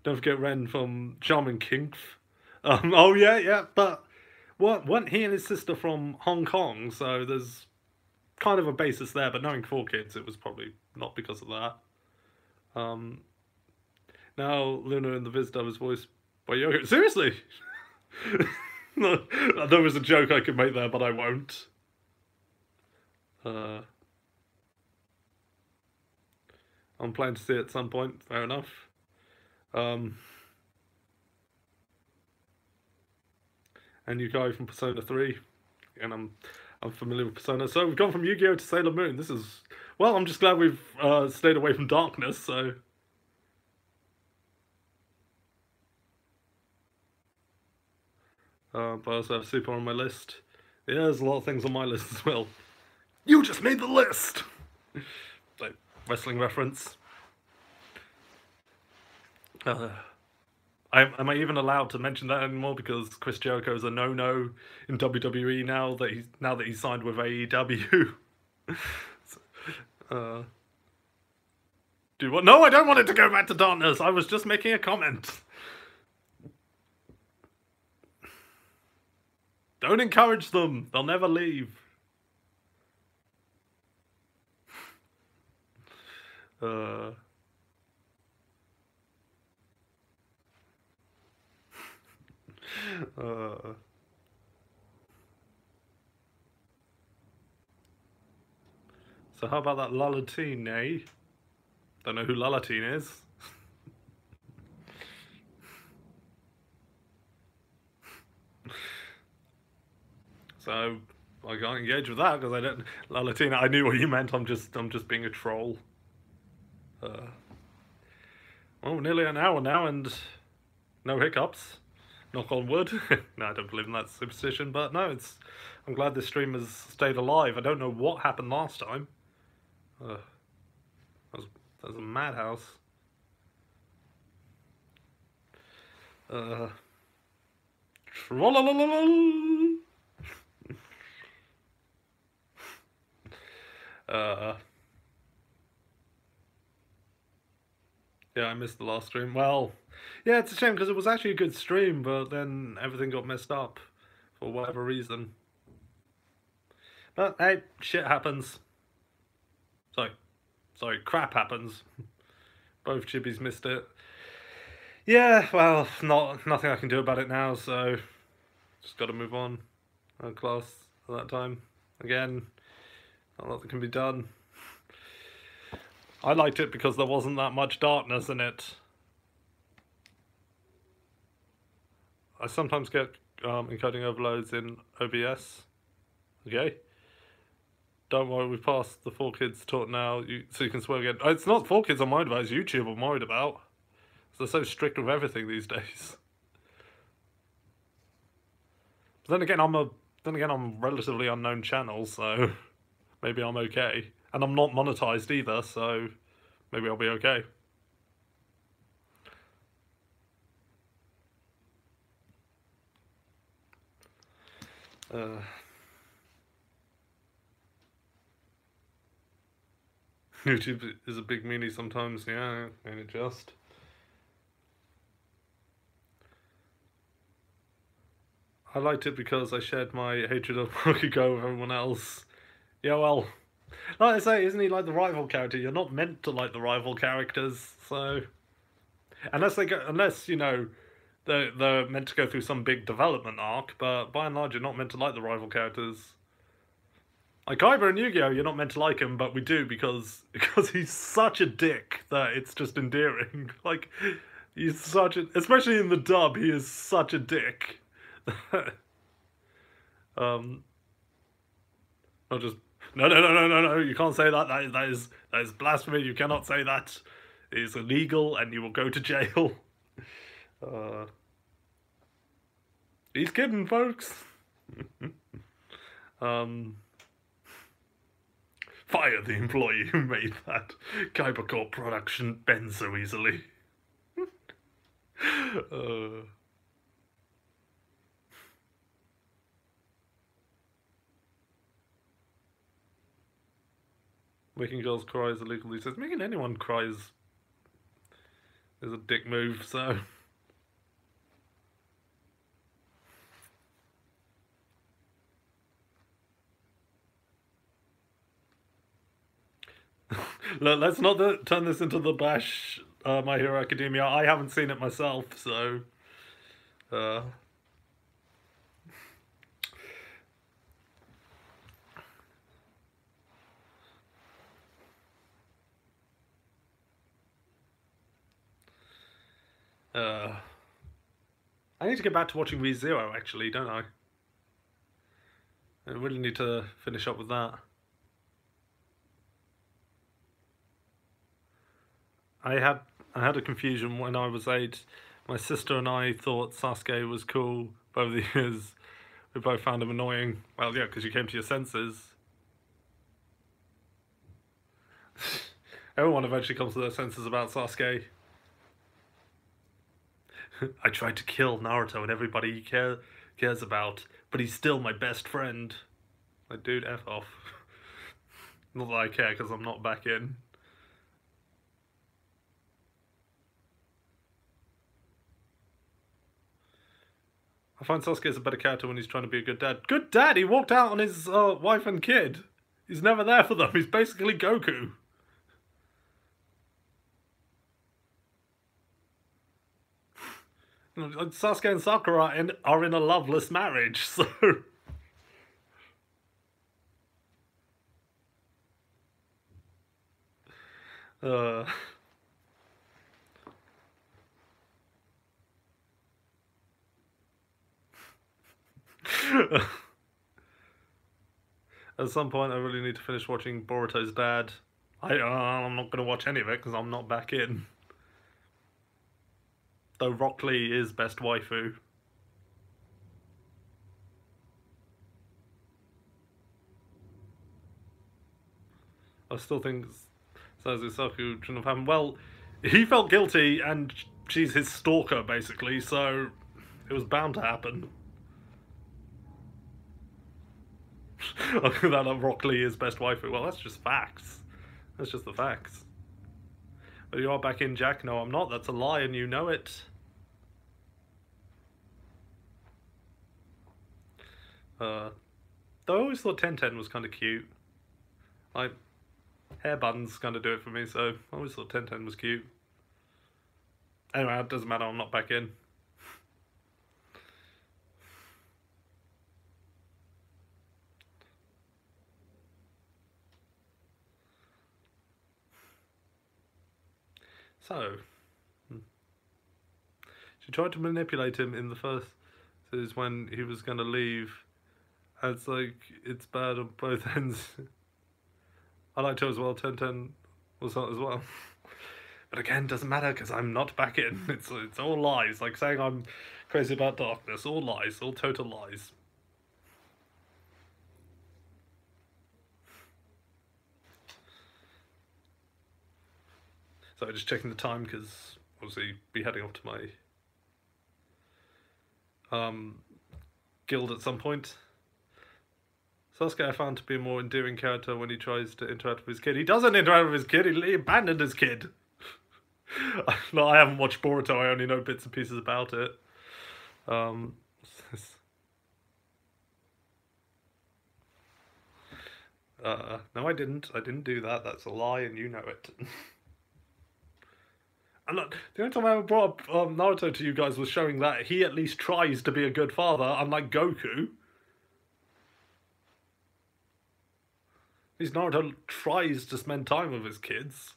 Don't forget Ren from Charming Kinks. Oh yeah, but weren't he and his sister from Hong Kong, so there's kind of a basis there, but knowing 4Kids, it was probably not because of that. Now Luna and the Visitor was voiced by Yoko. Seriously? No, there was a joke I could make there, but I won't. I'm planning to see it at some point, fair enough. And Yukai from Persona 3. And I'm familiar with Persona. So we've gone from Yu-Gi-Oh! To Sailor Moon. This is... Well, I'm just glad we've stayed away from darkness, so... But I also have Super on my list. Yeah, there's a lot of things on my list as well. You just made the list! Like, wrestling reference. Am I even allowed to mention that anymore? Because Chris Jericho's a no-no in WWE now that he's signed with AEW. Do what? No, I don't want it to go back to darkness. I was just making a comment. Don't encourage them. They'll never leave. So how about that Lulatine, eh? Don't know who Lulatine is. So I can't engage with that because I don't. Lulatine, I knew what you meant. I'm just being a troll. Well, nearly an hour now and no hiccups. Knock on wood. No, I don't believe in that superstition, but no, I'm glad this stream has stayed alive. I don't know what happened last time. That was a madhouse. Yeah, I missed the last stream. Well, yeah, it's a shame because it was actually a good stream, but then everything got messed up for whatever reason. But hey, shit happens. Sorry, crap happens. Both chibis missed it. Yeah, well, nothing I can do about it now, so just got to move on. Class at that time. Again, not a lot that can be done. I liked it because there wasn't that much darkness in it. I sometimes get encoding overloads in OBS. Okay. Don't worry, we've passed the 4Kids talk now, so you can swear again. It's not 4Kids I'm worried about, it's YouTube I'm worried about. They're so strict with everything these days. But then again, I'm a relatively unknown channel, so maybe I'm okay. And I'm not monetized either, so maybe I'll be okay. YouTube is a big meanie sometimes, yeah, ain't it just? I liked it because I shared my hatred of Bakugo with everyone else. Yeah, well, like I say, isn't he like the rival character? You're not meant to like the rival characters, so... Unless, you know, they're meant to go through some big development arc, but by and large you're not meant to like the rival characters. Like Kaiba and Yu-Gi-Oh, you're not meant to like him, but we do because he's such a dick that it's just endearing. Like, he's such a... Especially in the dub, he is such a dick. Not just... No, you can't say that. That is blasphemy. You cannot say that. It is illegal and you will go to jail. He's kidding, folks. Fire the employee who made that. Kaiba Corp production bends so easily. Making girls cry is illegal. He says making anyone cry is a dick move, so... Look, let's not turn this into the bash My Hero Academia. I haven't seen it myself, so... I need to get back to watching ReZero, actually, don't I? I really need to finish up with that. I had a confusion when I was 8. My sister and I thought Sasuke was cool. Both of the years, we both found him annoying. Well, yeah, because you came to your senses. Everyone eventually comes to their senses about Sasuke. I tried to kill Naruto and everybody he cares about, but he's still my best friend. Like, dude, F off. Not that I care, because I'm not back in. I find Sasuke is a better character when he's trying to be a good dad. Good dad? He walked out on his wife and kid. He's never there for them. He's basically Goku. Sasuke and Sakura are in a loveless marriage, so... At some point, I really need to finish watching Boruto's dad. I'm not going to watch any of it because I'm not back in. Though Rock Lee is best waifu. I still think Sasuke shouldn't have happened. Well, he felt guilty and she's his stalker, basically, so it was bound to happen. That Rock Lee is best waifu. Well, that's just facts. That's just the facts. But you are back in, Jack? No, I'm not. That's a lie and you know it. Though I always thought Tenten was kind of cute. Like, hair buns kind of do it for me, so I always thought Tenten was cute. Anyway, it doesn't matter, I'm not back in. So, she tried to manipulate him in the first series when he was going to leave. And it's like, it's bad on both ends. I liked her as well, Tenten was hot as well. But again, doesn't matter because I'm not back in. It's all lies, like saying I'm crazy about darkness. All lies, all total lies. So just checking the time because obviously be heading off to my guild at some point. Sasuke I found to be a more endearing character when he tries to interact with his kid. He doesn't interact with his kid, he abandoned his kid. No, I haven't watched Boruto, I only know bits and pieces about it. No, I didn't do that, that's a lie and you know it. And look, the only time I ever brought up Naruto to you guys was showing that he at least tries to be a good father, unlike Goku. At least Naruto tries to spend time with his kids.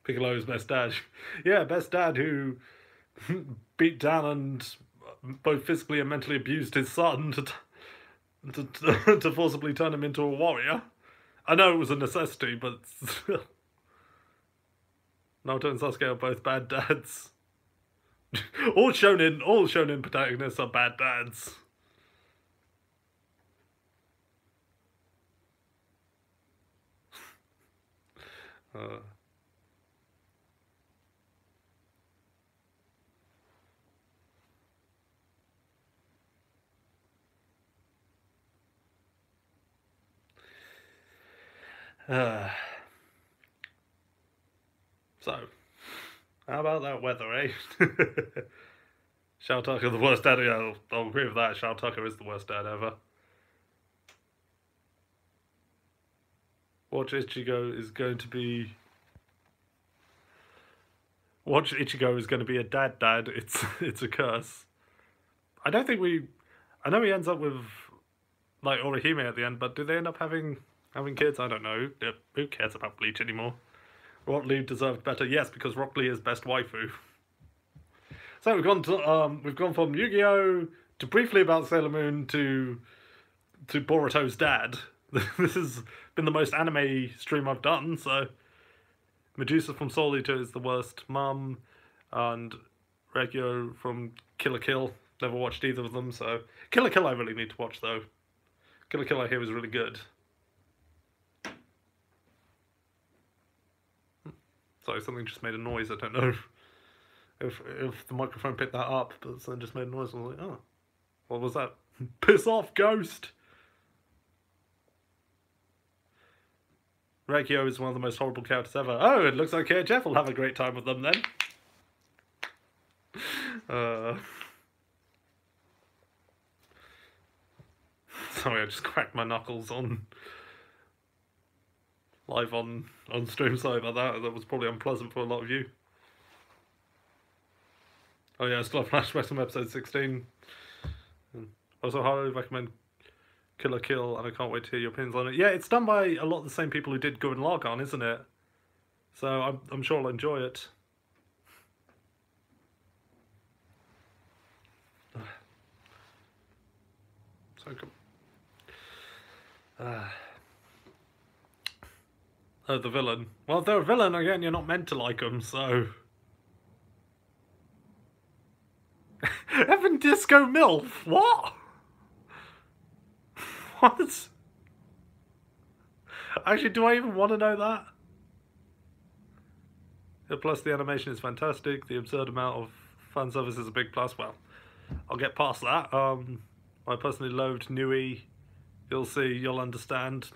Piccolo's best dad. Yeah, best dad who beat down and both physically and mentally abused his son to forcibly turn him into a warrior. I know it was a necessity, but Naruto and Sasuke are both bad dads. all shonen protagonists are bad dads. So, how about that weather, eh? Shao Tucker, the worst dad. Yeah, I'll agree with that. Shao Tucker is the worst dad ever. Watch Ichigo is going to be a dad. It's a curse. I don't think we. I know he ends up with like Orihime at the end, but do they end up having kids? I don't know. Who cares about Bleach anymore? Rock Lee deserved better. Yes, because Rock Lee is best waifu. So we've gone from Yu-Gi-Oh to briefly about Sailor Moon to Boruto's dad. This has been the most anime stream I've done. So Medusa from Soul Eater is the worst mum, and Regio from Kill la Kill. Never watched either of them, so Kill la Kill I really need to watch though. Kill la Kill I hear is really good. Sorry, something just made a noise. I don't know if the microphone picked that up, but something just made a noise. I was like, oh, what was that? Piss off, ghost! Regio is one of the most horrible characters ever. Oh, it looks like KHF will have a great time with them then. Sorry, I just cracked my knuckles live on stream. Sorry about that. That was probably unpleasant for a lot of you. Oh yeah, I still have flashbacks from episode 16. Also, highly recommend Kill la Kill, and I can't wait to hear your opinions on it. Yeah, it's done by a lot of the same people who did Gurren Lagann, isn't it? So I'm sure I'll enjoy it. So cool. Oh, the villain. Well, if they're a villain, again, you're not meant to like them, so... Evan Disco MILF? What? What? Actually, do I even want to know that? Yeah, plus, the animation is fantastic. The absurd amount of fan service is a big plus. Well, I'll get past that. I personally loathed Nui. You'll see, you'll understand.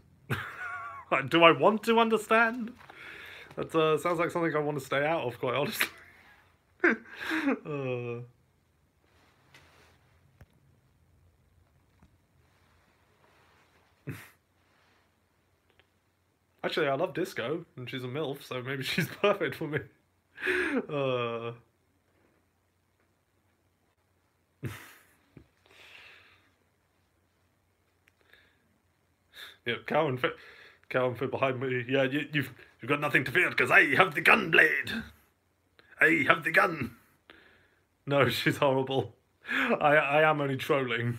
Do I want to understand? That sounds like something I want to stay out of, quite honestly. Actually, I love Disco, and she's a MILF, so maybe she's perfect for me. Yeah, Cowan fit behind me. Yeah, you've got nothing to fear, because I have the gun blade. I have the gun. No, she's horrible. I am only trolling.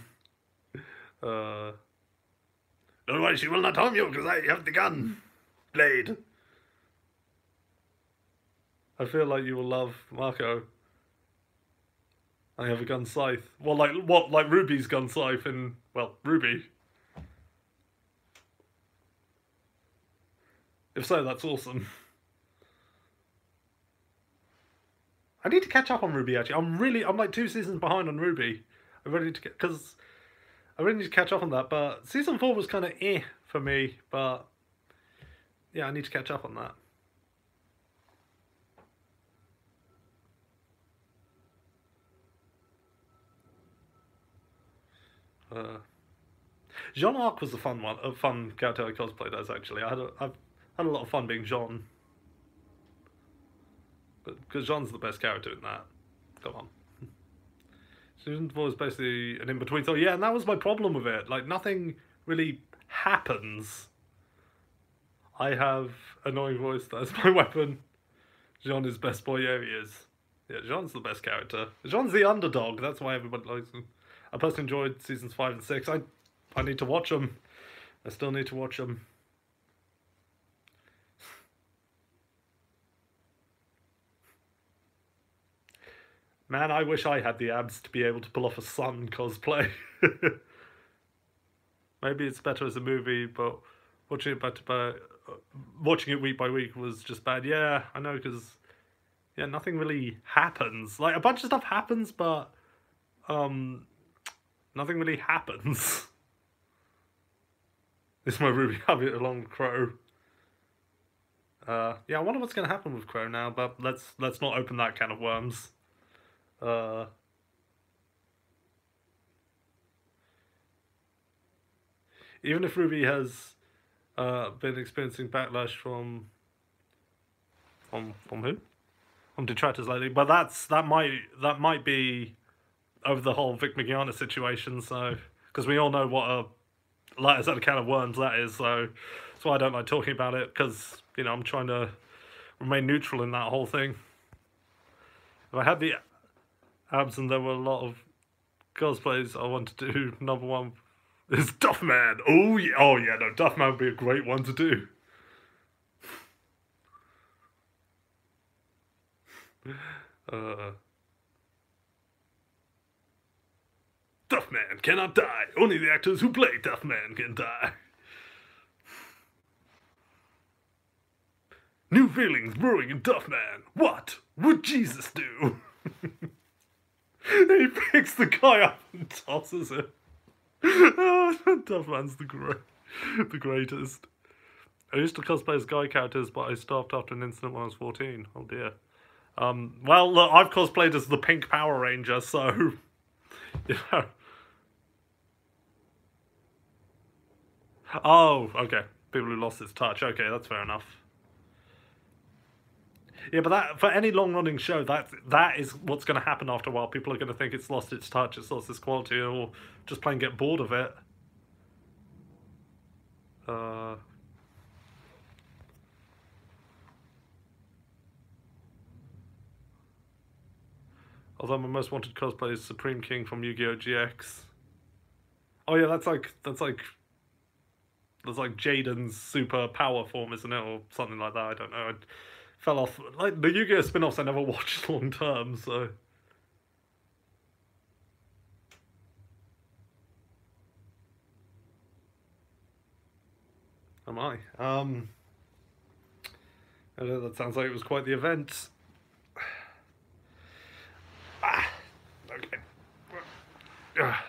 Don't worry, she will not harm you, because I have the gun blade. I feel like you will love Marco. I have a gun scythe. Well, like what? Like Ruby's gun scythe in, well, Ruby. If so, that's awesome. I need to catch up on Ruby, actually. I'm like 2 seasons behind on Ruby. I really need to get, because I really need to catch up on that, but season 4 was kind of for me, but yeah, I need to catch up on that. Jean Arc was a fun character I cosplayed as, actually. I've had a lot of fun being Jean. Because Jean's the best character in that. Come on. Season 4 is basically an in-between. So yeah, and that was my problem with it. Like, nothing really happens. I have annoying voice, that's my weapon. Jean is best boy, yeah, he is. Yeah, Jean's the best character. Jean's the underdog, that's why everybody likes him. I personally enjoyed seasons 5 and 6. I need to watch them. I still need to watch them. Man, I wish I had the abs to be able to pull off a Sun cosplay. Maybe it's better as a movie, but watching it week by week was just bad. Yeah, I know, because yeah, nothing really happens. Like, a bunch of stuff happens, but nothing really happens. This is my Ruby Habit along Crow. Yeah, I wonder what's going to happen with Crow now, but let's not open that can of worms. Even if Ruby has been experiencing backlash from who? From detractors lately, but that might be over the whole Vic Mignogna situation. So because we all know what a like I said, a can of worms that is. So that's why I don't like talking about it, because I'm trying to remain neutral in that whole thing. If I had the abs and there were a lot of cosplays I wanted to do, number one is Duffman. Oh yeah, no, Duffman would be a great one to do. Duffman cannot die. Only the actors who play Duffman can die. New feelings brewing in Duffman. What would Jesus do? He picks the guy up and tosses him. Duffman's the greatest. I used to cosplay as guy characters, but I stopped after an incident when I was 14. Oh dear. Well, look, I've cosplayed as the Pink Power Ranger, so Oh, okay. People who lost its touch. Okay, that's fair enough. Yeah, but that for any long-running show, that is what's going to happen after a while. People are going to think it's lost its touch, it's lost its quality, or just plain get bored of it. Although my most wanted cosplay is Supreme King from Yu-Gi-Oh! GX. Oh yeah, that's like Jaden's super power form, isn't it, or something like that? I don't know. I fell off like the Yu-Gi-Oh! Spin-offs. I never watched long term, so. Am I? I know that sounds like it was quite the event. Okay.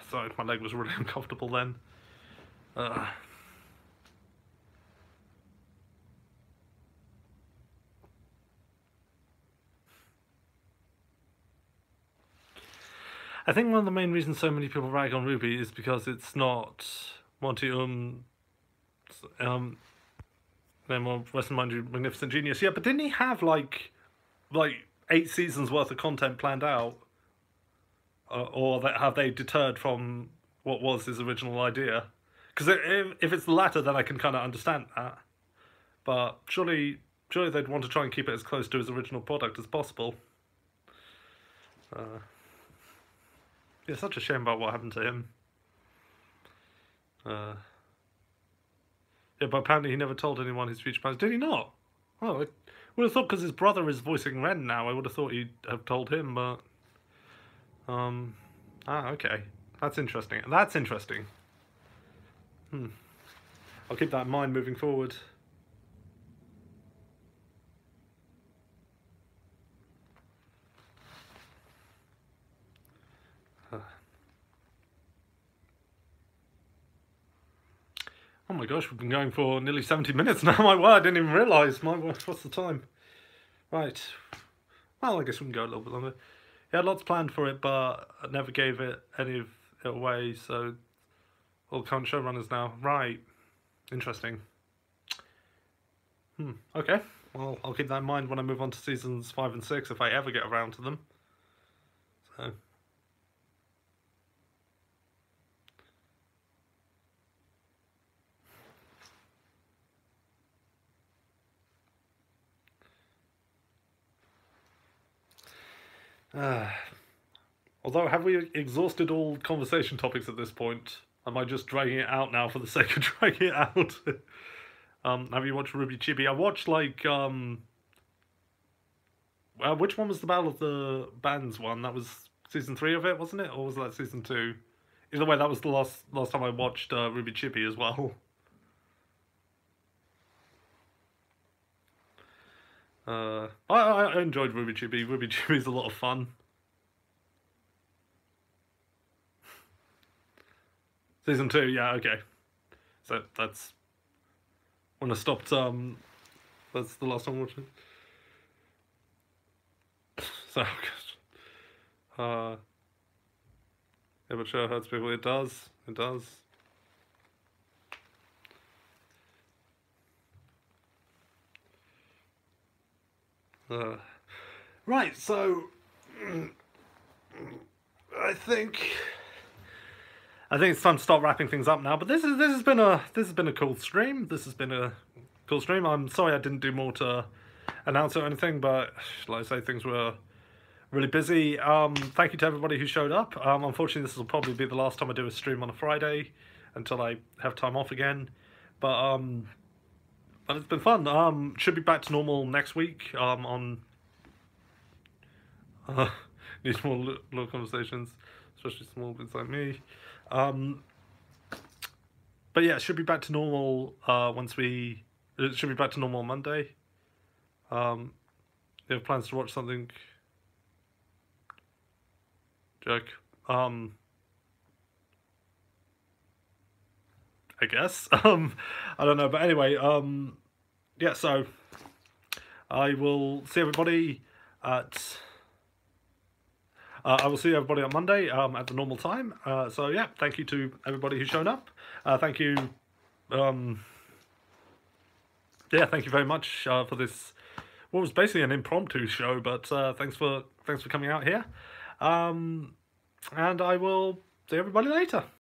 Sorry, my leg was really uncomfortable then. I think one of the main reasons so many people rag on Ruby is because it's not Monty more Western Mind Magnificent Genius. Yeah, but didn't he have like 8 seasons worth of content planned out? Or have they deterred from what was his original idea? Because if it's the latter, then I can kind of understand that. But surely they'd want to try and keep it as close to his original product as possible. Yeah, such a shame about what happened to him. Yeah, but apparently he never told anyone his future plans. Did he not? Oh, I would have thought because his brother is voicing Ren now, I would have thought he'd have told him, but... okay. That's interesting. That's interesting. I'll keep that in mind moving forward. Oh my gosh, we've been going for nearly 70 minutes now. My word, I didn't even realise. My word, what's the time? Right. Well, I guess we can go a little bit longer. He had lots planned for it, but I never gave it any of it away, so all current showrunners now. Right. Interesting. Okay. Well, I'll keep that in mind when I move on to seasons 5 and 6, if I ever get around to them. So... although, have we exhausted all conversation topics at this point? Am I just dragging it out now for the sake of dragging it out? Have you watched Ruby Chibi? I watched, like, which one was the Battle of the Bands one? That was season 3 of it, wasn't it? Or was that season 2? Either way, that was the last time I watched Ruby Chibi as well. I enjoyed Ruby Chibi. Ruby Chibi is a lot of fun. Season 2, yeah, okay. So that's when I stopped That's the last time watching. So, yeah, but sure hurts people. It does. It does. Right, so I think it's time to start wrapping things up now. But this has been a cool stream. This has been a cool stream. I'm sorry I didn't do more to announce it or anything, but like I say, things were really busy. Thank you to everybody who showed up. Unfortunately, this will probably be the last time I do a stream on a Friday until I have time off again. But it's been fun. Should be back to normal next week. On need more little conversations, especially small bits like me. But yeah, it should be back to normal it should be back to normal on Monday. You have plans to watch something? Joke. I guess. I don't know, but anyway, yeah, so I will see everybody at I will see everybody on Monday at the normal time. So yeah, thank you to everybody who's shown up. Thank you. Yeah, thank you very much for this. What was basically an impromptu show, but thanks for coming out here. And I will see everybody later.